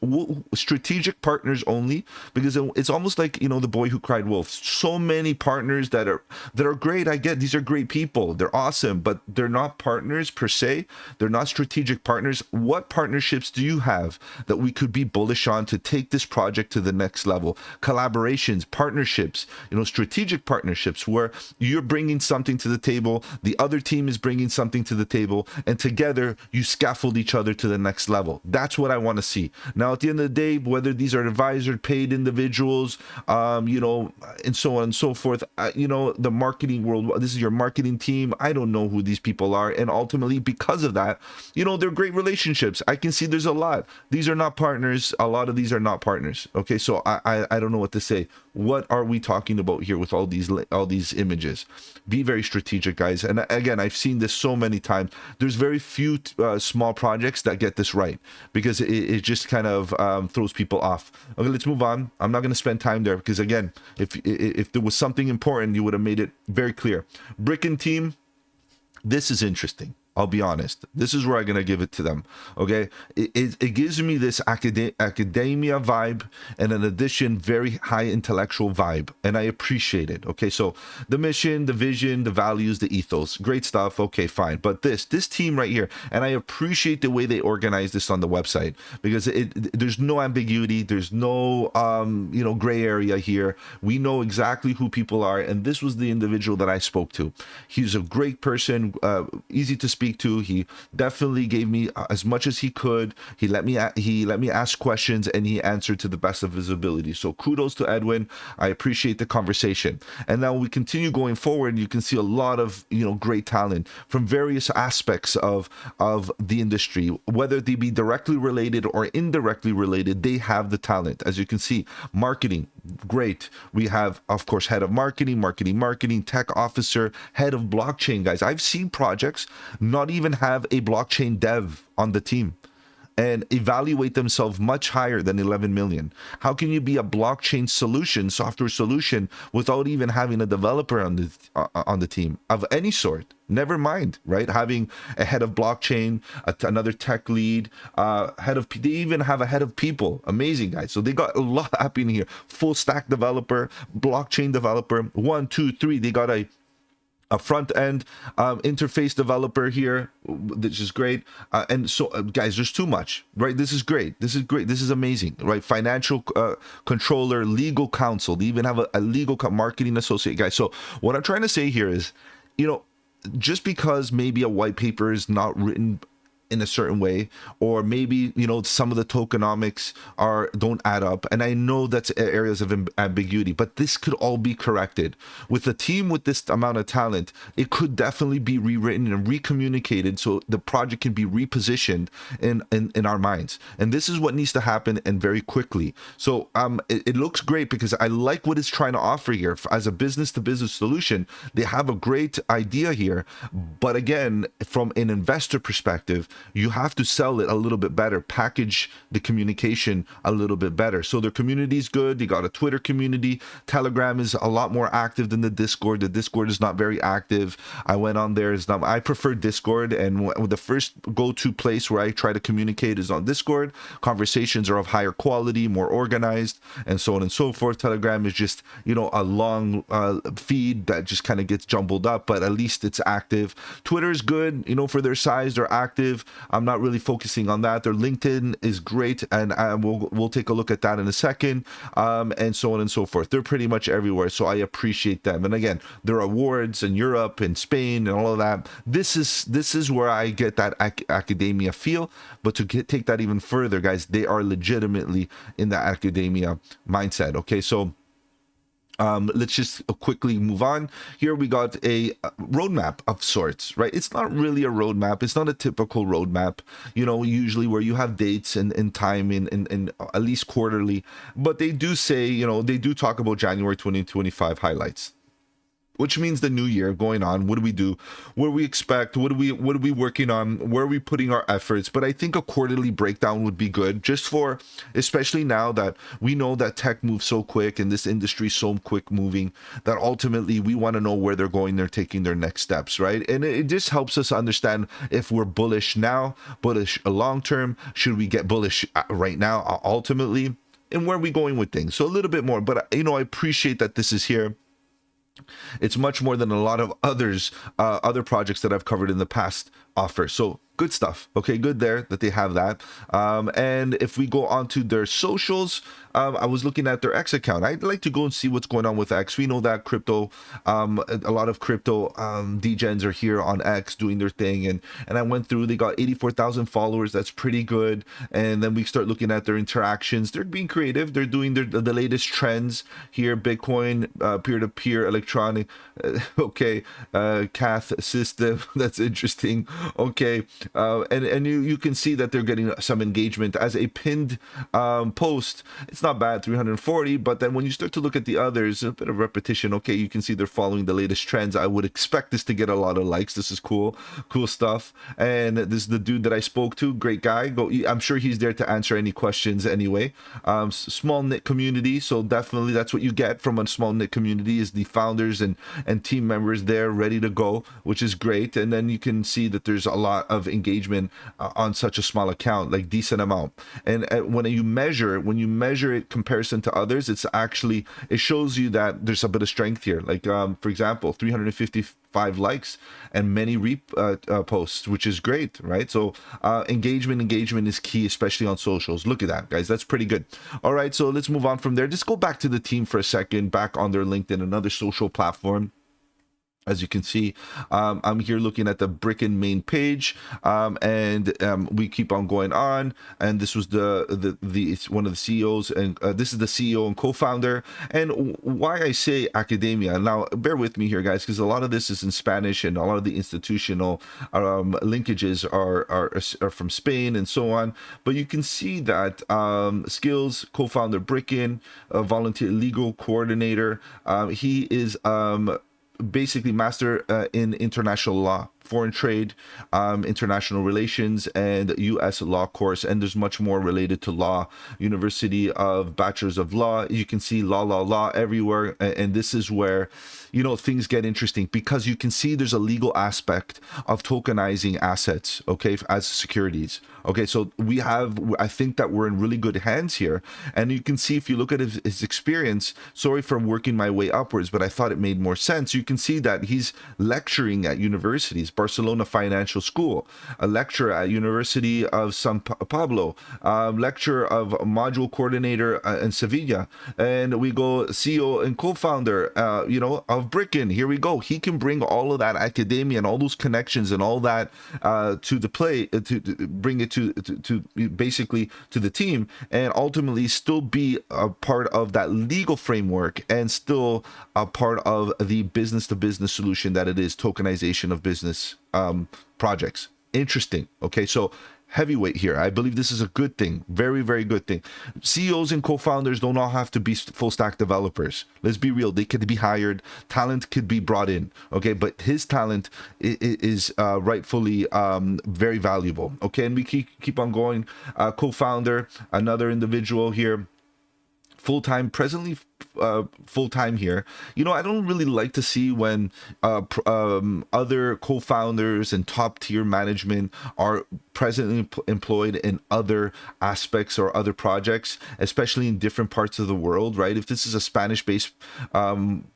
Strategic partners only, because it's almost like, you know, the boy who cried wolf. So many partners that are great. I get these are great people. They're awesome, but they're not partners per se. They're not strategic partners. What partnerships do you have that we could be bullish on to take this project to the next level? Collaborations, partnerships, you know, strategic partnerships where you're bringing something to the table, the other team is bringing something to the table, and together you scaffold each other to the next level. That's what I want to see. Now, at the end of the day, whether these are advisor paid individuals, you know, and so on and so forth, you know, the marketing world, this is your marketing team. I don't know who these people are. And ultimately, because of that, you know, they're great relationships. I can see there's a lot. These are not partners. A lot of these are not partners. Okay, so I don't know what to say. What are we talking about here with all these images? Be very strategic, guys. And again, I've seen this so many times. There's very few small projects that get this right, because it just kind of throws people off. Okay, let's move on. I'm not going to spend time there, because again, if there was something important, you would have made it very clear. BRICKKEN team, this is interesting. I'll be honest. This is where I'm going to give it to them. Okay. It gives me this academia vibe, and in addition, very high intellectual vibe. And I appreciate it. Okay. So the mission, the vision, the values, the ethos, great stuff. Okay, fine. But this team right here, and I appreciate the way they organize this on the website, because there's no ambiguity. There's no, you know, gray area here. We know exactly who people are. And this was the individual that I spoke to. He's a great person, easy to speak to. He definitely gave me as much as he could. He let me ask questions, and he answered to the best of his ability. So kudos to Edwin. I appreciate the conversation. And now we continue going forward. You can see a lot of, you know, great talent from various aspects of the industry, whether they be directly related or indirectly related. They have the talent. As you can see, marketing, great. We have, of course, head of marketing, tech officer, head of blockchain, guys. I've seen projects not even have a blockchain dev on the team and evaluate themselves much higher than 11 million. How can you be a blockchain solution, software solution, without even having a developer on the team of any sort? Never mind, right? Having a head of blockchain, another tech lead, they even have a head of people. Amazing, guys. So they got a lot happening here. Full stack developer, blockchain developer, 1, 2, 3. They got a front end interface developer here, which is great. And so guys, there's too much, right? This is great. This is amazing, right? Financial controller, legal counsel. They even have a legal marketing associate, guys. So what I'm trying to say here is, you know, just because maybe a white paper is not written in a certain way, or maybe, you know, some of the tokenomics don't add up, and I know that's areas of ambiguity, but this could all be corrected with a team with this amount of talent. It could definitely be rewritten and recommunicated so the project can be repositioned in our minds, and this is what needs to happen, and very quickly. So it looks great because I like what it's trying to offer here as a business to business solution. They have a great idea here, but again, from an investor perspective, you have to sell it a little bit better, package the communication a little bit better. So their community is good. They got a Twitter community. Telegram is a lot more active than the Discord. The Discord is not very active. I went on there. I prefer Discord, and the first go-to place where I try to communicate is on Discord. Conversations are of higher quality, more organized, and so on and so forth. Telegram is just, you know, a long feed that just kind of gets jumbled up, but at least it's active. Twitter is good, you know, for their size. They're active. I'm not really focusing on that. Their LinkedIn is great, and we'll take a look at that in a second, and so on and so forth. They're pretty much everywhere, so I appreciate them. And again, their awards in Europe and Spain and all of that. This is where I get that academia feel. But to take that even further, guys, they are legitimately in the academia mindset. Okay, so let's just quickly move on. Here we got a roadmap of sorts, right? It's not really a roadmap. It's not a typical roadmap, you know, usually where you have dates and time in at least quarterly. But they do say, you know, they do talk about January 2025 highlights, which means the new year going on. What do we do? What do we expect? What are we working on? Where are we putting our efforts? But I think a quarterly breakdown would be good, just for, especially now that we know that tech moves so quick and this industry is so quick moving, that ultimately we want to know where they're going, they're taking their next steps, right? And it just helps us understand if we're bullish now, bullish long term, should we get bullish right now ultimately, and where are we going with things? So a little bit more, but you know, I appreciate that this is here. It's much more than a lot of other projects that I've covered in the past offer. So good stuff. Okay, good there that they have that. And if we go on to their socials, I was looking at their X account. I'd like to go and see what's going on with X. We know that crypto, a lot of crypto degens are here on X doing their thing, and I went through. They got 84,000 followers. That's pretty good. And then we start looking at their interactions. They're being creative. They're doing the latest trends here. Bitcoin, peer-to-peer, electronic. Okay, Cath system. That's interesting. Okay. And you can see that they're getting some engagement as a pinned post. It's not bad, 340, but then when you start to look at the others, a bit of repetition. Okay, you can see they're following the latest trends. I would expect this to get a lot of likes. This is cool stuff. And this is the dude that I spoke to, great guy. I'm sure he's there to answer any questions anyway. Small knit community, so definitely that's what you get from a small knit community, is the founders and team members there ready to go, which is great. And then you can see that there's a lot of engagement on such a small account, like decent amount. And when you measure it comparison to others, it shows you that there's a bit of strength here. Like for example, 355 likes and many posts, which is great, right? So engagement is key, especially on socials. Look at that, guys. That's pretty good. All right, so let's move on from there. Just go back to the team for a second, back on their LinkedIn, another social platform. As you can see, I'm here looking at the BRICKKEN main page, and we keep on going on. And this was it's one of the CEOs, and this is the CEO and co-founder. And why I say academia, now bear with me here, guys, because a lot of this is in Spanish, and a lot of the institutional linkages are from Spain and so on. But you can see that skills, co-founder BRICKKEN, volunteer legal coordinator. He is basically master in international law, foreign trade, international relations, and U.S. law course. And there's much more related to law. University of Bachelors of Law. You can see law everywhere. And this is where, you know, things get interesting, because you can see there's a legal aspect of tokenizing assets, okay, as securities. Okay, so I think that we're in really good hands here. And you can see, if you look at his experience, sorry for working my way upwards, but I thought it made more sense. You can see that he's lecturing at universities, Barcelona Financial School, a lecturer at University of Pablo, lecturer of module coordinator in Sevilla, and we go CEO and co-founder, of BRICKKEN. Here we go. He can bring all of that academia and all those connections and all that to the play, to bring it to basically to the team, and ultimately still be a part of that legal framework and still a part of the business to business solution that it is, tokenization of business projects. Interesting. Okay, so heavyweight here. I believe this is a good thing. Very, very good thing. CEOs and co-founders don't all have to be full stack developers. Let's be real. They could be hired. Talent could be brought in. Okay, but his talent is rightfully very valuable. Okay, and we keep on going. Co-founder, another individual here, full-time, presently full-time here. I don't really like to see when other co-founders and top-tier management are presently employed in other aspects or other projects, especially in different parts of the world, right? If this is a Spanish-based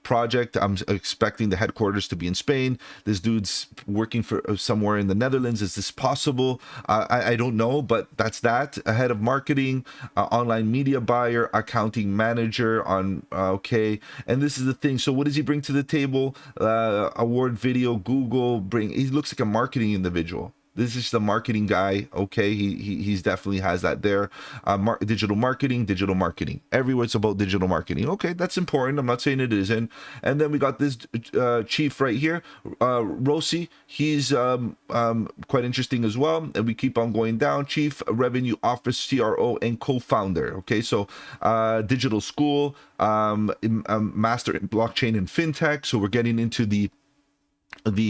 project, I'm expecting the headquarters to be in Spain. This dude's working for somewhere in the Netherlands. Is this possible? I don't know, but that's that. A head of marketing, online media buyer, accounting manager on okay, and this is the thing. So what does he bring to the table? Award video, Google he looks like a marketing individual. This is the marketing guy. Okay, he's definitely has that there. Digital marketing. Everywhere it's about digital marketing. Okay, that's important. I'm not saying it isn't. And then we got this chief right here, Rossi. He's quite interesting as well. And we keep on going down. Chief Revenue Officer, CRO, and co-founder. Okay, so digital school, master in blockchain and fintech. So we're getting into the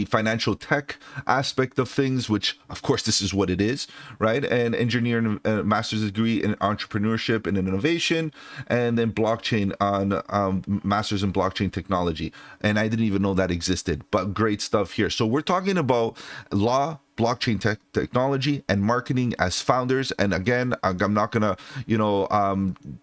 financial tech aspect of things, which of course this is what it is, right? And engineering, master's degree in entrepreneurship and innovation, and then blockchain on master's in blockchain technology. And I didn't even know that existed, but great stuff here. So we're talking about law, blockchain technology, and marketing as founders. And again, I'm not gonna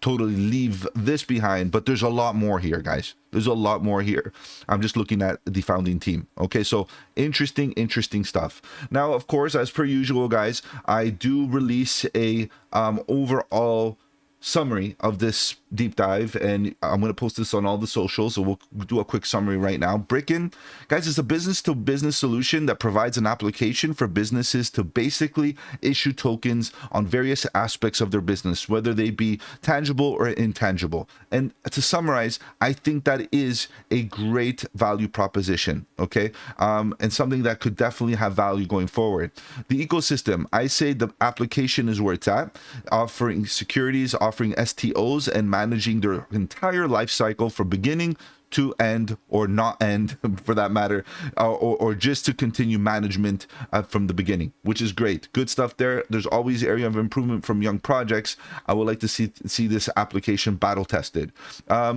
totally leave this behind, but there's a lot more here, guys. There's a lot more here. I'm just looking at the founding team. Okay, so interesting stuff. Now, of course, as per usual, guys, I do release a overall summary of this deep dive, and I'm going to post this on all the socials, so we'll do a quick summary right now. BRICKKEN, guys, is a business-to-business solution that provides an application for businesses to basically issue tokens on various aspects of their business, whether they be tangible or intangible. And to summarize, I think that is a great value proposition, okay? And something that could definitely have value going forward. The ecosystem, I say the application is where it's at, offering securities, offering STOs, and managing their entire life cycle from beginning to end, or not end for that matter, or just to continue management from the beginning, which is great. Good stuff there. There's always area of improvement from young projects. I would like to see this application battle tested.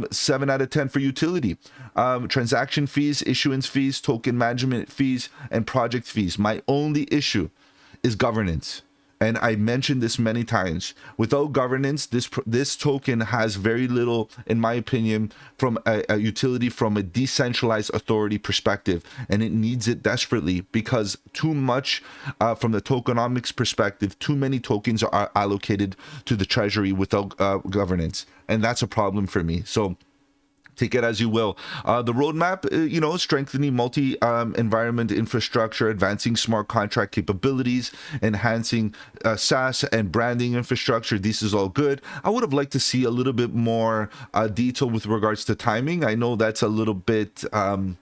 7 out of 10 for utility. Transaction fees, issuance fees, token management fees, and project fees. My only issue is governance. And I mentioned this many times. Without governance, this token has very little, in my opinion, from a utility from a decentralized authority perspective, and it needs it desperately because too much, from the tokenomics perspective, too many tokens are allocated to the treasury without governance, and that's a problem for me. So take it as you will. The roadmap, strengthening multi-environment infrastructure, advancing smart contract capabilities, enhancing SaaS and branding infrastructure. This is all good. I would have liked to see a little bit more detail with regards to timing. I know that's a little bit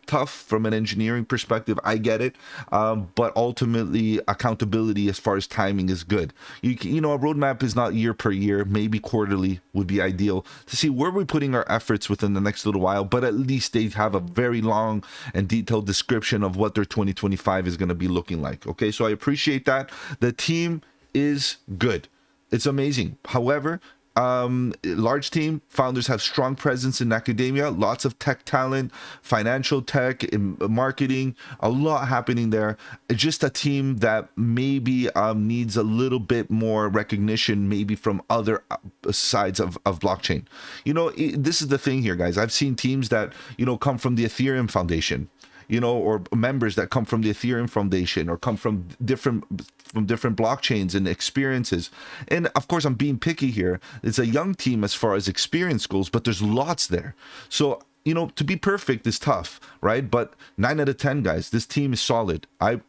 tough from an engineering perspective. I get it. But ultimately, accountability as far as timing is good. A roadmap is not year per year. Maybe quarterly would be ideal to see where we're putting our efforts within the next little while, but at least they have a very long and detailed description of what their 2025 is going to be looking like. Okay, so I appreciate that. The team is good. It's amazing. However, large team, founders have strong presence in academia, lots of tech talent, financial tech, in marketing, a lot happening there. It's just a team that maybe needs a little bit more recognition, maybe from other sides of blockchain. This is the thing here, guys. I've seen teams that, come from the Ethereum Foundation. you know, or members that come from the Ethereum Foundation or come from different blockchains and experiences. And of course, I'm being picky here. It's a young team as far as experience goes, but there's lots there. So, you know, to be perfect is tough, right? But 9 out of 10, guys, this team is solid. I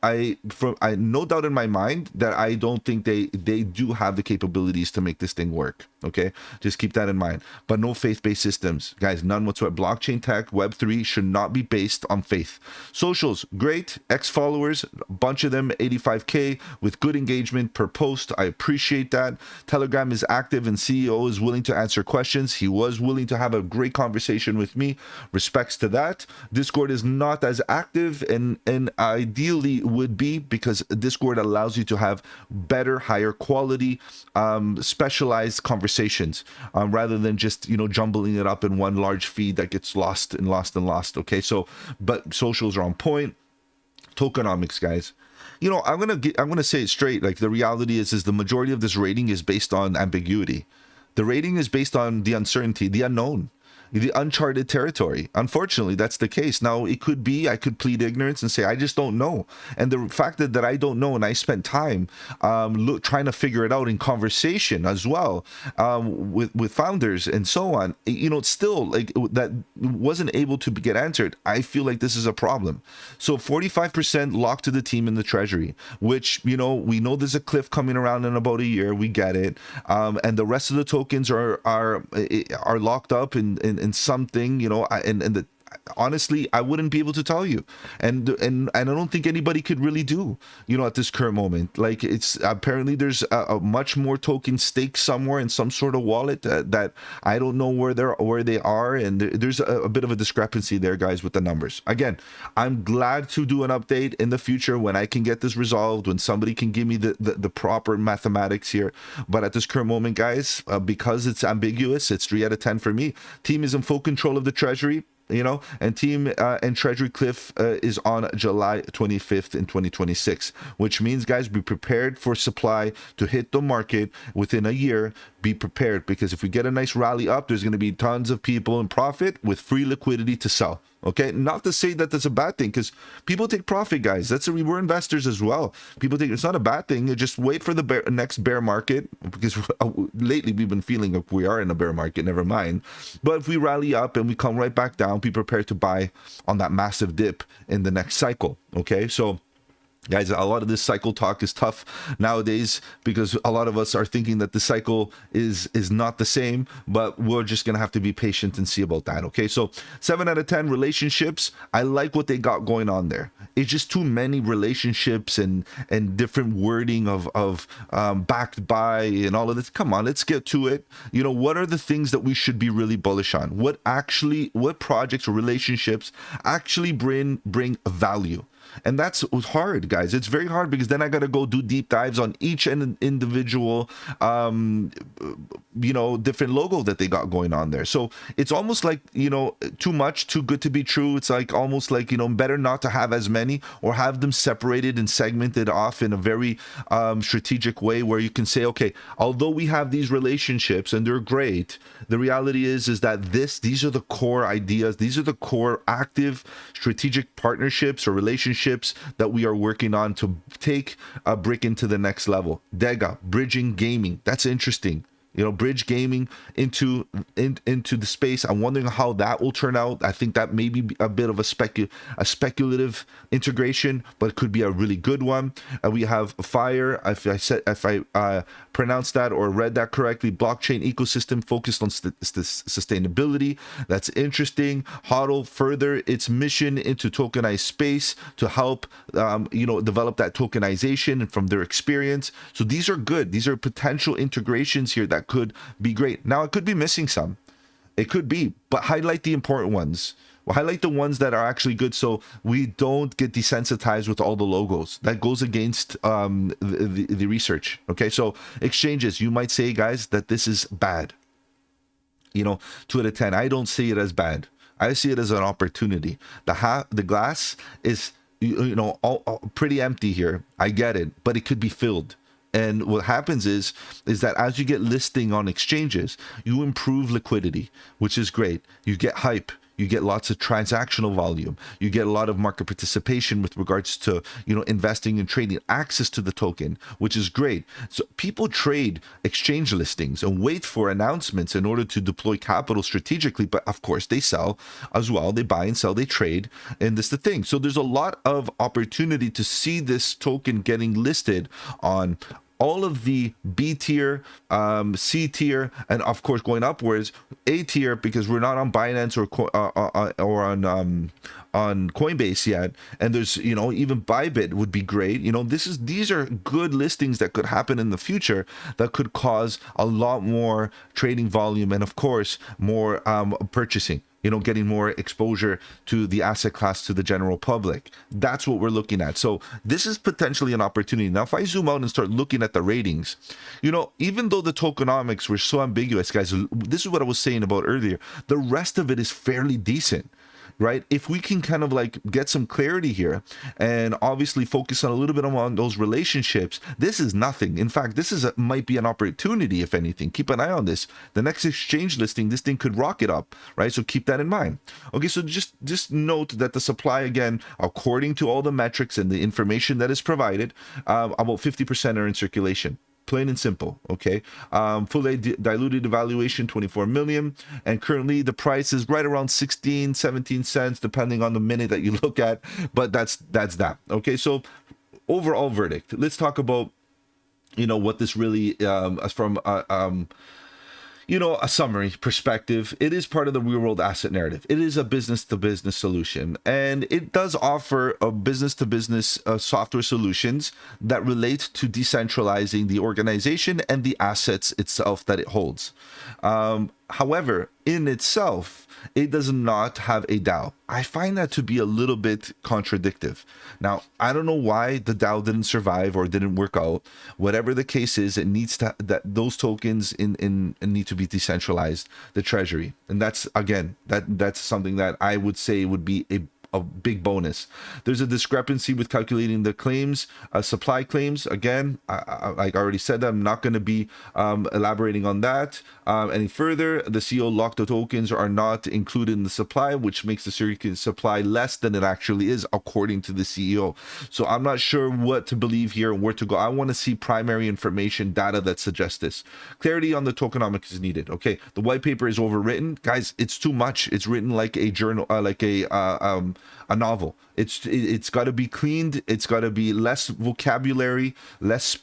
no doubt in my mind that I don't think they do have the capabilities to make this thing work. Okay, just keep that in mind. But no faith-based systems, guys, none whatsoever. Blockchain tech, Web3 should not be based on faith. Socials, great. X-followers, a bunch of them, 85K with good engagement per post. I appreciate that. Telegram is active and CEO is willing to answer questions. He was willing to have a great conversation with me. Respects to that. Discord is not as active and ideally would be, because Discord allows you to have better, higher quality, specialized conversations rather than just, you know, jumbling it up in one large feed that gets lost and lost and lost. Okay, so but socials are on point. Tokenomics, guys. You know, I'm gonna say it straight. Like, the reality is the majority of this rating is based on ambiguity. The rating is based on the uncertainty, the unknown, the uncharted territory. Unfortunately, that's the case. Now, it could be I could plead ignorance and say I just don't know, and the fact that I don't know, and I spent time trying to figure it out in conversation as well with founders and so on, you know, still, like, that wasn't able to get answered. I feel like this is a problem. So 45% locked to the team in the treasury, which, you know, we know there's a cliff coming around in about a year. We get it, and the rest of the tokens are locked up in something, you know, honestly, I wouldn't be able to tell you, and I don't think anybody could really do, you know, at this current moment. Like, it's apparently there's a much more token stake somewhere in some sort of wallet that I don't know where they are, and there's a bit of a discrepancy there, guys, with the numbers. Again, I'm glad to do an update in the future when I can get this resolved, when somebody can give me the proper mathematics here. But at this current moment, guys, because it's ambiguous, it's 3 out of 10 for me. Team is in full control of the treasury, you know, and team and treasury cliff is on July 25th in 2026, which means, guys, be prepared for supply to hit the market within a year. Be prepared, because if we get a nice rally up, there's going to be tons of people in profit with free liquidity to sell. Okay, not to say that that's a bad thing, because people take profit, guys. We're investors as well. People think it's not a bad thing. You just wait for the next bear market, because lately we've been feeling like we are in a bear market. Never mind. But if we rally up and we come right back down, be prepared to buy on that massive dip in the next cycle. Okay, so, guys, a lot of this cycle talk is tough nowadays, because a lot of us are thinking that the cycle is not the same, but we're just gonna have to be patient and see about that. Okay, so 7 out of 10 relationships. I like what they got going on there. It's just too many relationships and different wording of backed by and all of this. Come on, let's get to it. You know, what are the things that we should be really bullish on? What projects or relationships actually bring value? And that's hard, guys. It's very hard, because then I got to go do deep dives on each and individual, you know, different logo that they got going on there. So it's almost like, you know, too much, too good to be true. It's like almost like, you know, better not to have as many, or have them separated and segmented off in a very strategic way, where you can say, okay, although we have these relationships and they're great, the reality is that these are the core ideas. These are the core active strategic partnerships or relationships that we are working on to take a BRICKKEN to the next level. Dega, bridging gaming. That's interesting. You know, bridge gaming into the space. I'm wondering how that will turn out. I think that may be a bit of a speculative integration, but it could be a really good one. We have Fire. If I pronounced that or read that correctly, blockchain ecosystem focused on sustainability. That's interesting. HODL further its mission into tokenized space to help you know, develop that tokenization from their experience. So these are good. These are potential integrations here that could be great. Now, it could be missing some. It could be, but highlight the important ones. We'll highlight the ones that are actually good, so we don't get desensitized with all the logos. That goes against the research. Okay, so exchanges, you might say, guys, that this is bad. You know, 2 out of 10. I don't see it as bad. I see it as an opportunity. The glass is, you know, all pretty empty here. I get it, but it could be filled. And what happens is that as you get listing on exchanges, you improve liquidity, which is great. You get hype. You get lots of transactional volume. You get a lot of market participation with regards to, investing and trading, access to the token, which is great. So people trade exchange listings and wait for announcements in order to deploy capital strategically. But of course, they sell as well. They buy and sell, they trade. And that's the thing. So there's a lot of opportunity to see this token getting listed on all of the B tier, C tier, and of course going upwards, A tier, because we're not on Binance or on Coinbase yet. And there's, even Bybit would be great. These are good listings that could happen in the future that could cause a lot more trading volume and of course more purchasing. Getting more exposure to the asset class to the general public. That's what we're looking at. So this is potentially an opportunity. Now, if I zoom out and start looking at the ratings, even though the tokenomics were so ambiguous, guys, this is what I was saying about earlier. The rest of it is fairly decent. Right? If we can kind of like get some clarity here and obviously focus on a little bit on those relationships, this is nothing. In fact, might be an opportunity, if anything. Keep an eye on this. The next exchange listing, this thing could rocket up, right? So keep that in mind. Okay, so just note that the supply, again, according to all the metrics and the information that is provided, about 50% are in circulation. Plain and simple. Okay, fully diluted valuation 24 million, and currently the price is right around 17 cents depending on the minute that you look at, but that's that. Okay, so overall verdict, let's talk about what this really from a summary perspective. It is part of the real world asset narrative. It is a business to business solution, and it does offer a business to business software solutions that relate to decentralizing the organization and the assets itself that it holds. However, in itself, it does not have a DAO. I find that to be a little bit contradictive. Now, I don't know why the DAO didn't survive or didn't work out. Whatever the case is, it needs to, that those tokens need to be decentralized, the treasury. And that's, again, that's something that I would say would be a big bonus. There's a discrepancy with calculating the claims, supply claims. Again, like I already said, I'm not going to be elaborating on that any further. The CEO locked the tokens are not included in the supply, which makes the circuit supply less than it actually is, according to the CEO. So I'm not sure what to believe here and where to go. I want to see primary information, data that suggests this. Clarity on the tokenomics is needed. Okay, the white paper is overwritten, guys. It's too much. It's written like a journal, like a novel. It's got to be cleaned. It's got to be less vocabulary, less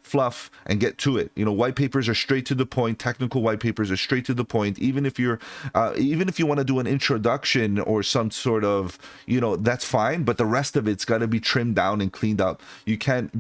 fluff, and get to it. White papers are straight to the point. Technical white papers are straight to the point. Even if you want to do an introduction or some sort of, that's fine, but the rest of it's got to be trimmed down and cleaned up. You can't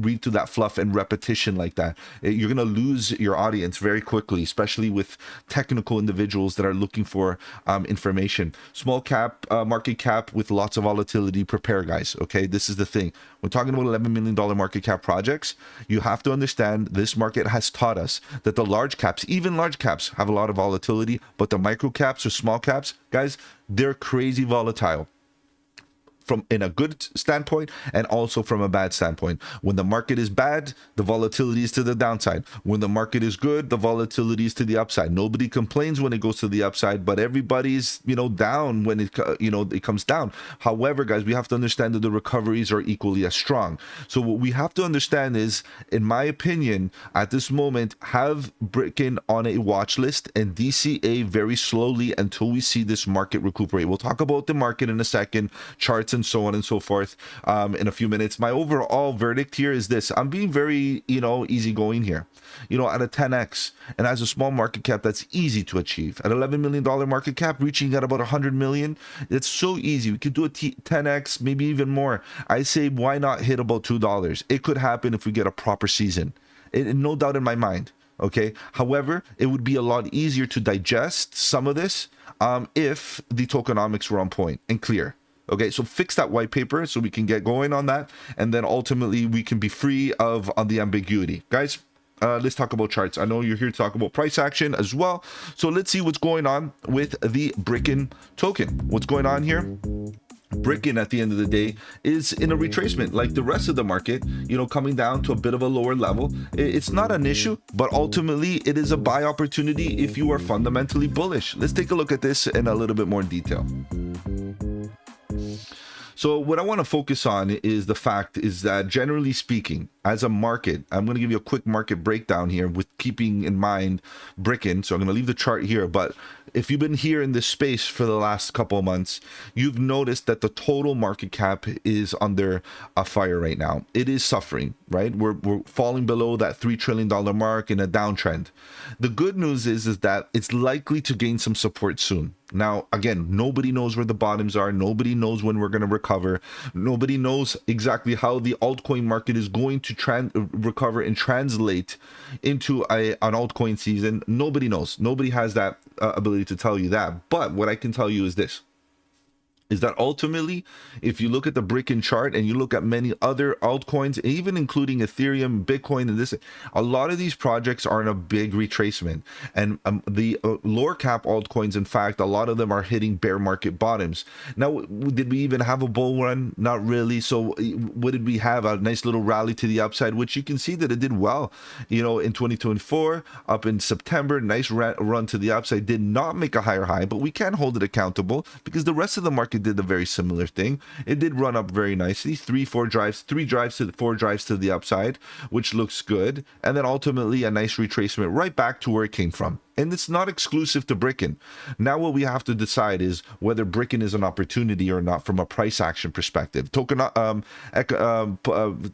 read through that fluff and repetition like that. You're going to lose your audience very quickly, especially with technical individuals that are looking for information. Small cap market cap with lots of volatility. Prepare, guys. Okay, this is the thing. We're talking about $11 million market cap projects. You have to understand this market has taught us that the large caps, even large caps, have a lot of volatility, but the micro caps or small caps, guys, they're crazy volatile. From in a good standpoint and also from a bad standpoint. When the market is bad, the volatility is to the downside. When the market is good, the volatility is to the upside. Nobody complains when it goes to the upside, but everybody's down when it comes down. However, guys, we have to understand that the recoveries are equally as strong. So what we have to understand is, in my opinion, at this moment, have BRICKKEN on a watch list and DCA very slowly until we see this market recuperate. We'll talk about the market in a second, charts and so on and so forth in a few minutes. My overall verdict here is this. I'm being very easygoing here. At a 10x and as a small market cap, that's easy to achieve. At $11 million market cap, reaching at about 100 million, it's so easy. We could do a 10x, maybe even more. I say, why not hit about $2? It could happen if we get a proper season. No doubt in my mind. Okay, however, it would be a lot easier to digest some of this if the tokenomics were on point and clear. Okay, so fix that white paper so we can get going on that, and then ultimately we can be free of the ambiguity. Guys, let's talk about charts. I know you're here to talk about price action as well. So let's see what's going on with the BRICKKEN token. What's going on here? BRICKKEN at the end of the day is in a retracement like the rest of the market, you know, coming down to a bit of a lower level. It's not an issue, but ultimately it is a buy opportunity if you are fundamentally bullish. Let's take a look at this in a little bit more detail. So what I want to focus on is the fact is that generally speaking, as a market, I'm going to give you a quick market breakdown here with keeping in mind BRICKKEN. So I'm going to leave the chart here, but if you've been here in this space for the last couple of months, you've noticed that the total market cap is under a fire right now. It is suffering, right? We're falling below that $3 trillion mark in a downtrend. The good news is that it's likely to gain some support soon. Now, again, nobody knows where the bottoms are. Nobody knows when we're going to recover. Nobody knows exactly how the altcoin market is going to recover and translate into an altcoin season. Nobody knows. Nobody has that ability to tell you that. But what I can tell you is this, is that ultimately, if you look at the BRICKKEN chart and you look at many other altcoins, even including Ethereum, Bitcoin, and this, a lot of these projects are in a big retracement. And the lower cap altcoins, in fact, a lot of them are hitting bear market bottoms. Now, did we even have a bull run? Not really. So what did we have? A nice little rally to the upside, which you can see that it did well, you know, in 2024, up in September, nice run to the upside, did not make a higher high, but we can't hold it accountable because the rest of the market did a very similar thing. It did run up very nicely, three drives to 4 drives to the upside, which looks good, and then ultimately a nice retracement right back to where it came from. And it's not exclusive to BRICKKEN. Now what we have to decide is whether BRICKKEN is an opportunity or not from a price action perspective.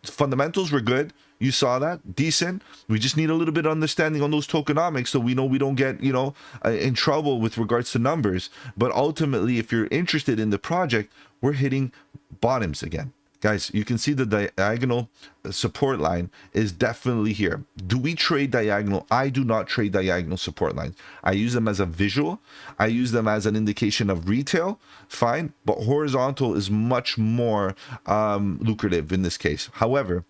Fundamentals were good. You saw that, decent. We just need a little bit of understanding on those tokenomics so we know we don't get, you know, in trouble with regards to numbers. But ultimately, if you're interested in the project, we're hitting bottoms again. Guys, you can see the diagonal support line is definitely here. Do we trade diagonal? I do not trade diagonal support lines. I use them as a visual. I use them as an indication of retail. Fine. But horizontal is much more lucrative in this case. However,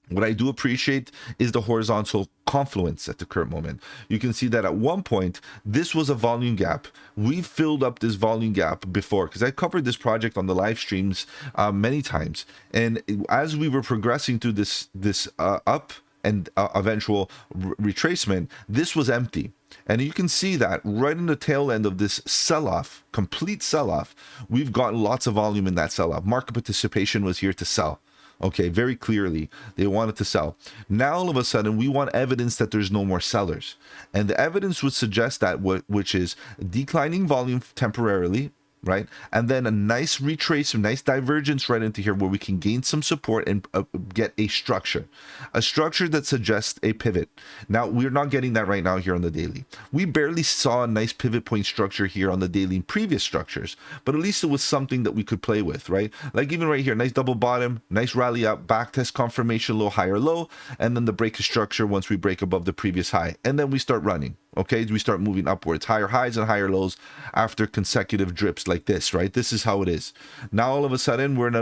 what I do appreciate is the horizontal confluence at the current moment. You can see that at one point, this was a volume gap. We filled up this volume gap before because I covered this project on the live streams many times. And as we were progressing through this up and eventual retracement, this was empty. And you can see that right in the tail end of this sell-off, complete sell-off, we've gotten lots of volume in that sell-off. Market participation was here to sell. Okay, very clearly, they wanted to sell. Now, all of a sudden, we want evidence that there's no more sellers. And the evidence would suggest that, which is declining volume temporarily, right? And then a nice retrace, a nice divergence right into here where we can gain some support and get a structure that suggests a pivot. Now, we're not getting that right now here on the daily. We barely saw a nice pivot point structure here on the daily in previous structures, but at least it was something that we could play with, right? Like even right here, nice double bottom, nice rally up, back test confirmation, low, higher low, and then the break of structure once we break above the previous high. And then we start running. Okay, we start moving upwards, higher highs and higher lows after consecutive drips like this, right? This is how it is. Now, all of a sudden, we're in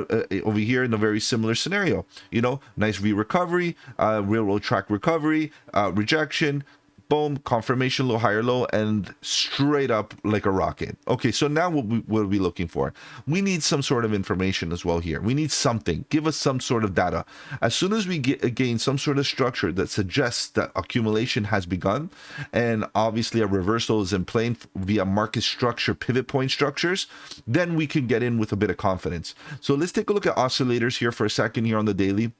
over here in a very similar scenario. You know, nice V recovery, railroad track recovery, rejection, boom, confirmation, low, higher low, and straight up like a rocket. Okay, so now what are we looking for? We need some sort of information as well here. We need something. Give us some sort of data. As soon as we gain some sort of structure that suggests that accumulation has begun, and obviously a reversal is in play via market structure, pivot point structures, then we can get in with a bit of confidence. So let's take a look at oscillators here for a second here on the daily.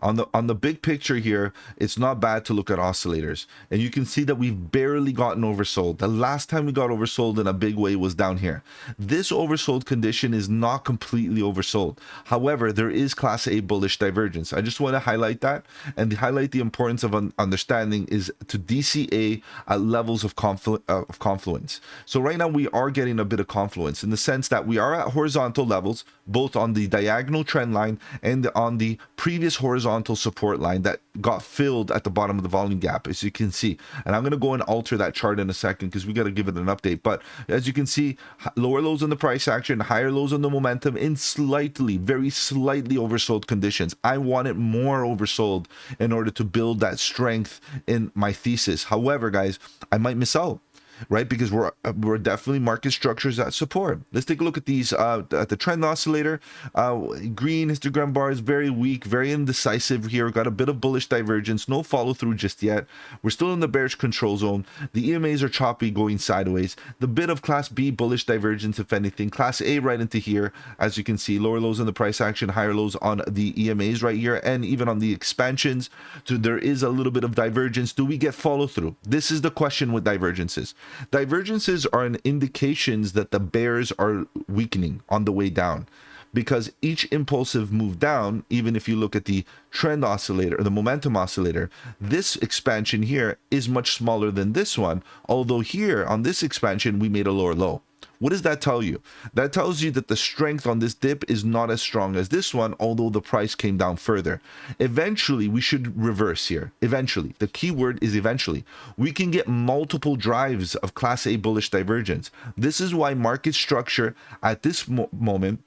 On the big picture here, it's not bad to look at oscillators, and you can see that we've barely gotten oversold. The last time we got oversold in a big way was down here. This oversold condition is not completely oversold. However, there is class A bullish divergence. I just want to highlight that and highlight the importance of understanding is to DCA at levels of confluence. So right now we are getting a bit of confluence in the sense that we are at horizontal levels, both on the diagonal trend line and on the previous horizontal support line that got filled at the bottom of the volume gap, as you can see. And I'm going to go and alter that chart in a second because we got to give it an update. But as you can see, lower lows on the price action, higher lows on the momentum in slightly, very slightly oversold conditions. I want it more oversold in order to build that strength in my thesis. However, guys, I might miss out. right? Because we're definitely market structures that support. Let's take a look at these at the trend oscillator. Green histogram bar is very weak, very indecisive here. Got a bit of bullish divergence, no follow through just yet. We're still in the bearish control zone. The EMAs are choppy, going sideways. The bit of class B bullish divergence, if anything. Class A right into here, as you can see, lower lows on the price action, higher lows on the EMAs right here, and even on the expansions. So there is a little bit of divergence. Do we get follow through? This is the question with divergences. Divergences are an indications that the bears are weakening on the way down, because each impulsive move down, even if you look at the trend oscillator or the momentum oscillator, this expansion here is much smaller than this one, although here on this expansion we made a lower low. What does that tell you? That tells you that the strength on this dip is not as strong as this one, although the price came down further. Eventually, we should reverse here. Eventually. The key word is eventually. We can get multiple drives of Class A bullish divergence. This is why market structure at this moment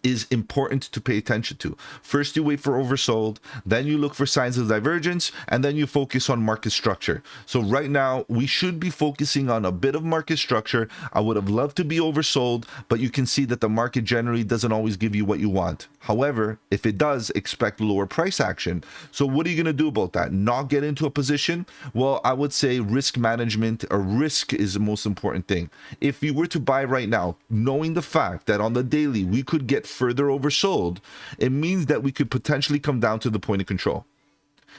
is important to pay attention to. First, you wait for oversold, then you look for signs of divergence, and then you focus on market structure. So right now, we should be focusing on a bit of market structure. I would have loved to be oversold, but you can see that the market generally doesn't always give you what you want. However, if it does, expect lower price action. So what are you going to do about that? Not get into a position? Well, I would say risk management or risk is the most important thing. If you were to buy right now, knowing the fact that on the daily we could get further oversold, it means that we could potentially come down to the point of control.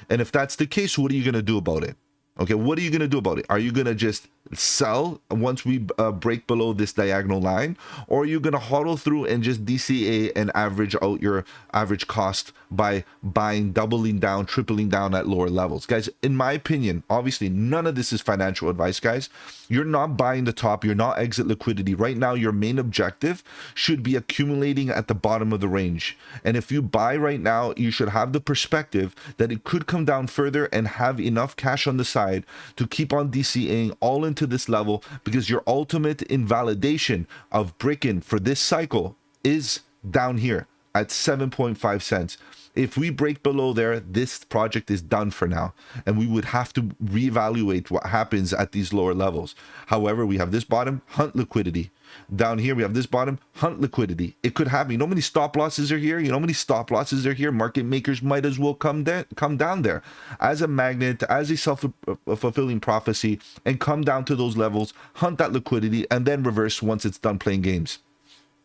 And if that's the case, what are you going to do about it? Okay, what are you going to do about it? Are you going to just sell once we break below this diagonal line, or are you going to hodl through and just DCA and average out your average cost by buying, doubling down, tripling down at lower levels? Guys, in my opinion, obviously none of this is financial advice, guys. You're not buying the top, you're not exit liquidity right now. Your main objective should be accumulating at the bottom of the range, and if you buy right now, you should have the perspective that it could come down further and have enough cash on the side to keep on DCAing all into this level, because your ultimate invalidation of BRICKKEN for this cycle is down here at 7.5 cents. If we break below there, this project is done for now, and we would have to reevaluate what happens at these lower levels. However, we have this bottom, hunt liquidity. Down here, we have this bottom, hunt liquidity. It could happen. You know how many stop losses are here? You know how many stop losses are here? Market makers might as well come down there as a magnet, as a self-fulfilling prophecy, and come down to those levels, hunt that liquidity, and then reverse once it's done playing games.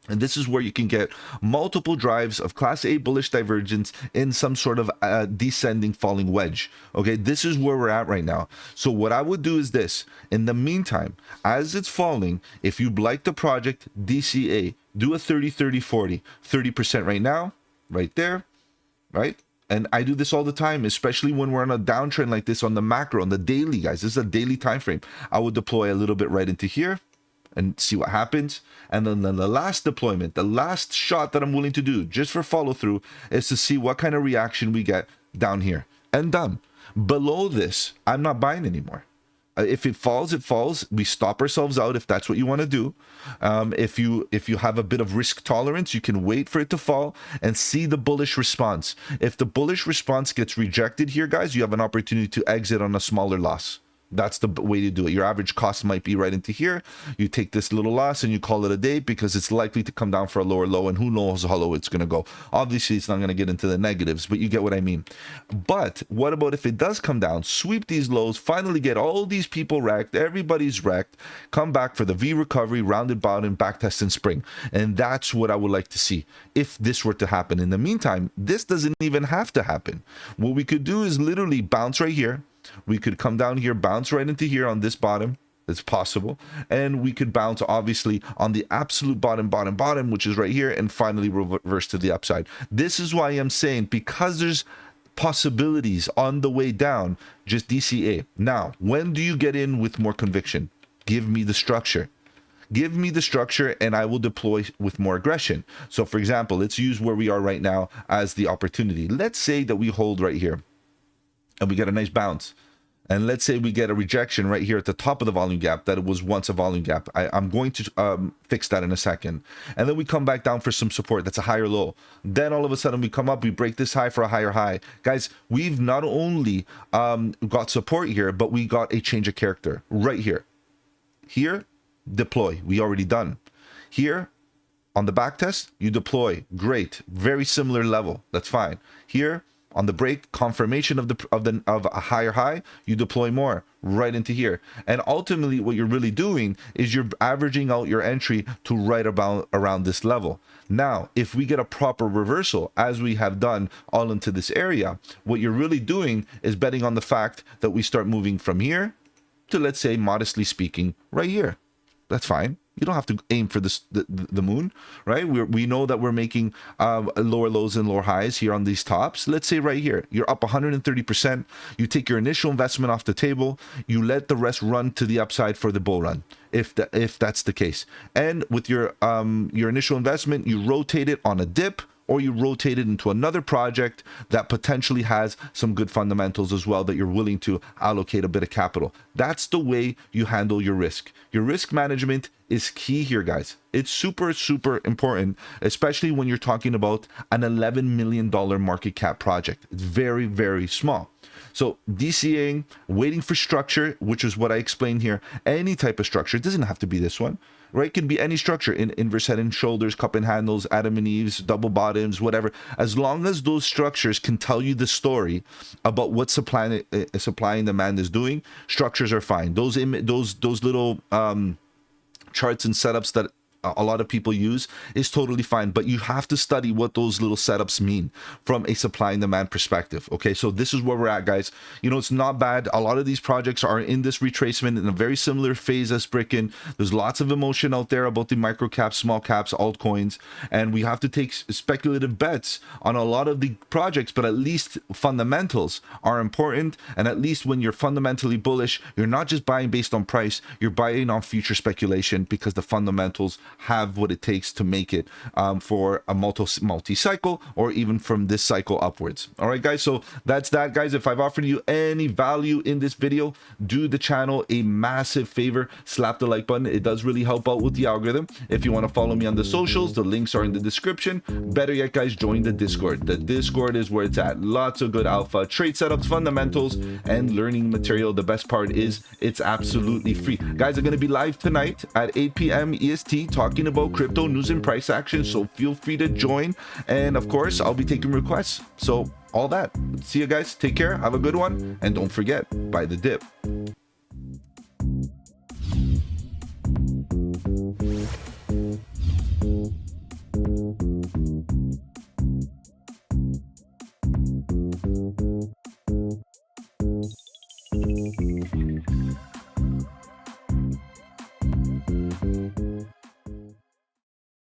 And this is where you can get multiple drives of Class A bullish divergence in some sort of descending falling wedge. Okay, this is where we're at right now. So what I would do is this. In the meantime, as it's falling, if you like the project, DCA, do a 30-30-40. 30% right now, right there, right? And I do this all the time, especially when we're on a downtrend like this on the macro, on the daily, guys. This is a daily time frame. I would deploy a little bit right into here and see what happens. And then the last deployment, the last shot that I'm willing to do just for follow through, is to see what kind of reaction we get down here, and done. Below this, I'm not buying anymore. If it falls, it falls. We stop ourselves out if that's what you want to do. If you have a bit of risk tolerance, you can wait for it to fall and see the bullish response. If the bullish response gets rejected here, guys, you have an opportunity to exit on a smaller loss. That's the way to do it. Your average cost might be right into here. You take this little loss and you call it a day, because it's likely to come down for a lower low, and who knows how low it's going to go. Obviously, it's not going to get into the negatives, but you get what I mean. But what about if it does come down, sweep these lows, finally get all these people wrecked, everybody's wrecked, come back for the V recovery, rounded bottom, back test in spring. And that's what I would like to see if this were to happen. In the meantime, this doesn't even have to happen. What we could do is literally bounce right here. We could come down here, bounce right into here on this bottom. It's possible. And we could bounce, obviously, on the absolute bottom, which is right here, and finally reverse to the upside. This is why I'm saying, because there's possibilities on the way down, just DCA. Now, when do you get in with more conviction? Give me the structure. Give me the structure and I will deploy with more aggression. So, for example, let's use where we are right now as the opportunity. Let's say that we hold right here, and we get a nice bounce. And let's say we get a rejection right here at the top of the volume gap that it was once a volume gap. I'm going to fix that in a second. And then we come back down for some support. That's a higher low. Then all of a sudden we come up, we break this high for a higher high. Guys, we've not only got support here, but we got a change of character right here. Here, deploy. We already done. Here, on the back test, you deploy. Great. Very similar level. That's fine. Here, on the break, confirmation of a higher high, you deploy more right into here. And ultimately, what you're really doing is you're averaging out your entry to right about around this level. Now, if we get a proper reversal, as we have done all into this area, what you're really doing is betting on the fact that we start moving from here to, let's say, modestly speaking, right here. That's fine. You don't have to aim for the moon, right? We know that we're making lower lows and lower highs here on these tops. Let's say right here, you're up 130%. You take your initial investment off the table. You let the rest run to the upside for the bull run, if that's the case. And with your initial investment, you rotate it on a dip, or you rotate it into another project that potentially has some good fundamentals as well that you're willing to allocate a bit of capital. That's the way you handle your risk. Your risk management is key here, guys. It's super, super important, especially when you're talking about an $11 million market cap project. It's very, very small. So DCAing, waiting for structure, which is what I explained here. Any type of structure. It doesn't have to be this one, right? It can be any structure, in inverse head and shoulders, cup and handles, Adam and Eves, double bottoms, whatever. As long as those structures can tell you the story about what supply and demand is doing, structures are fine. Those little charts and setups that a lot of people use is totally fine, but you have to study what those little setups mean from a supply and demand perspective. Okay, so this is where we're at, guys. You know, it's not bad. A lot of these projects are in this retracement in a very similar phase as BRICKKEN. There's lots of emotion out there about the micro caps, small caps, altcoins, and we have to take speculative bets on a lot of the projects, but at least fundamentals are important. And at least when you're fundamentally bullish, you're not just buying based on price, you're buying on future speculation, because the fundamentals have what it takes to make it for a multi-cycle, or even from this cycle upwards. All right, guys, so that's that, guys. If I've offered you any value in this video, do the channel a massive favor, slap the like button. It does really help out with the algorithm. If you want to follow me on the socials, the links are in the description. Better yet, guys, join the Discord. The Discord is where it's at. Lots of good alpha, trade setups, fundamentals, and learning material. The best part is it's absolutely free. Guys, are going to be live tonight at 8 p.m. EST talking about crypto news and price action, so feel free to join. And of course, I'll be taking requests. So all that. See you guys. Take care. Have a good one. And don't forget, buy the dip.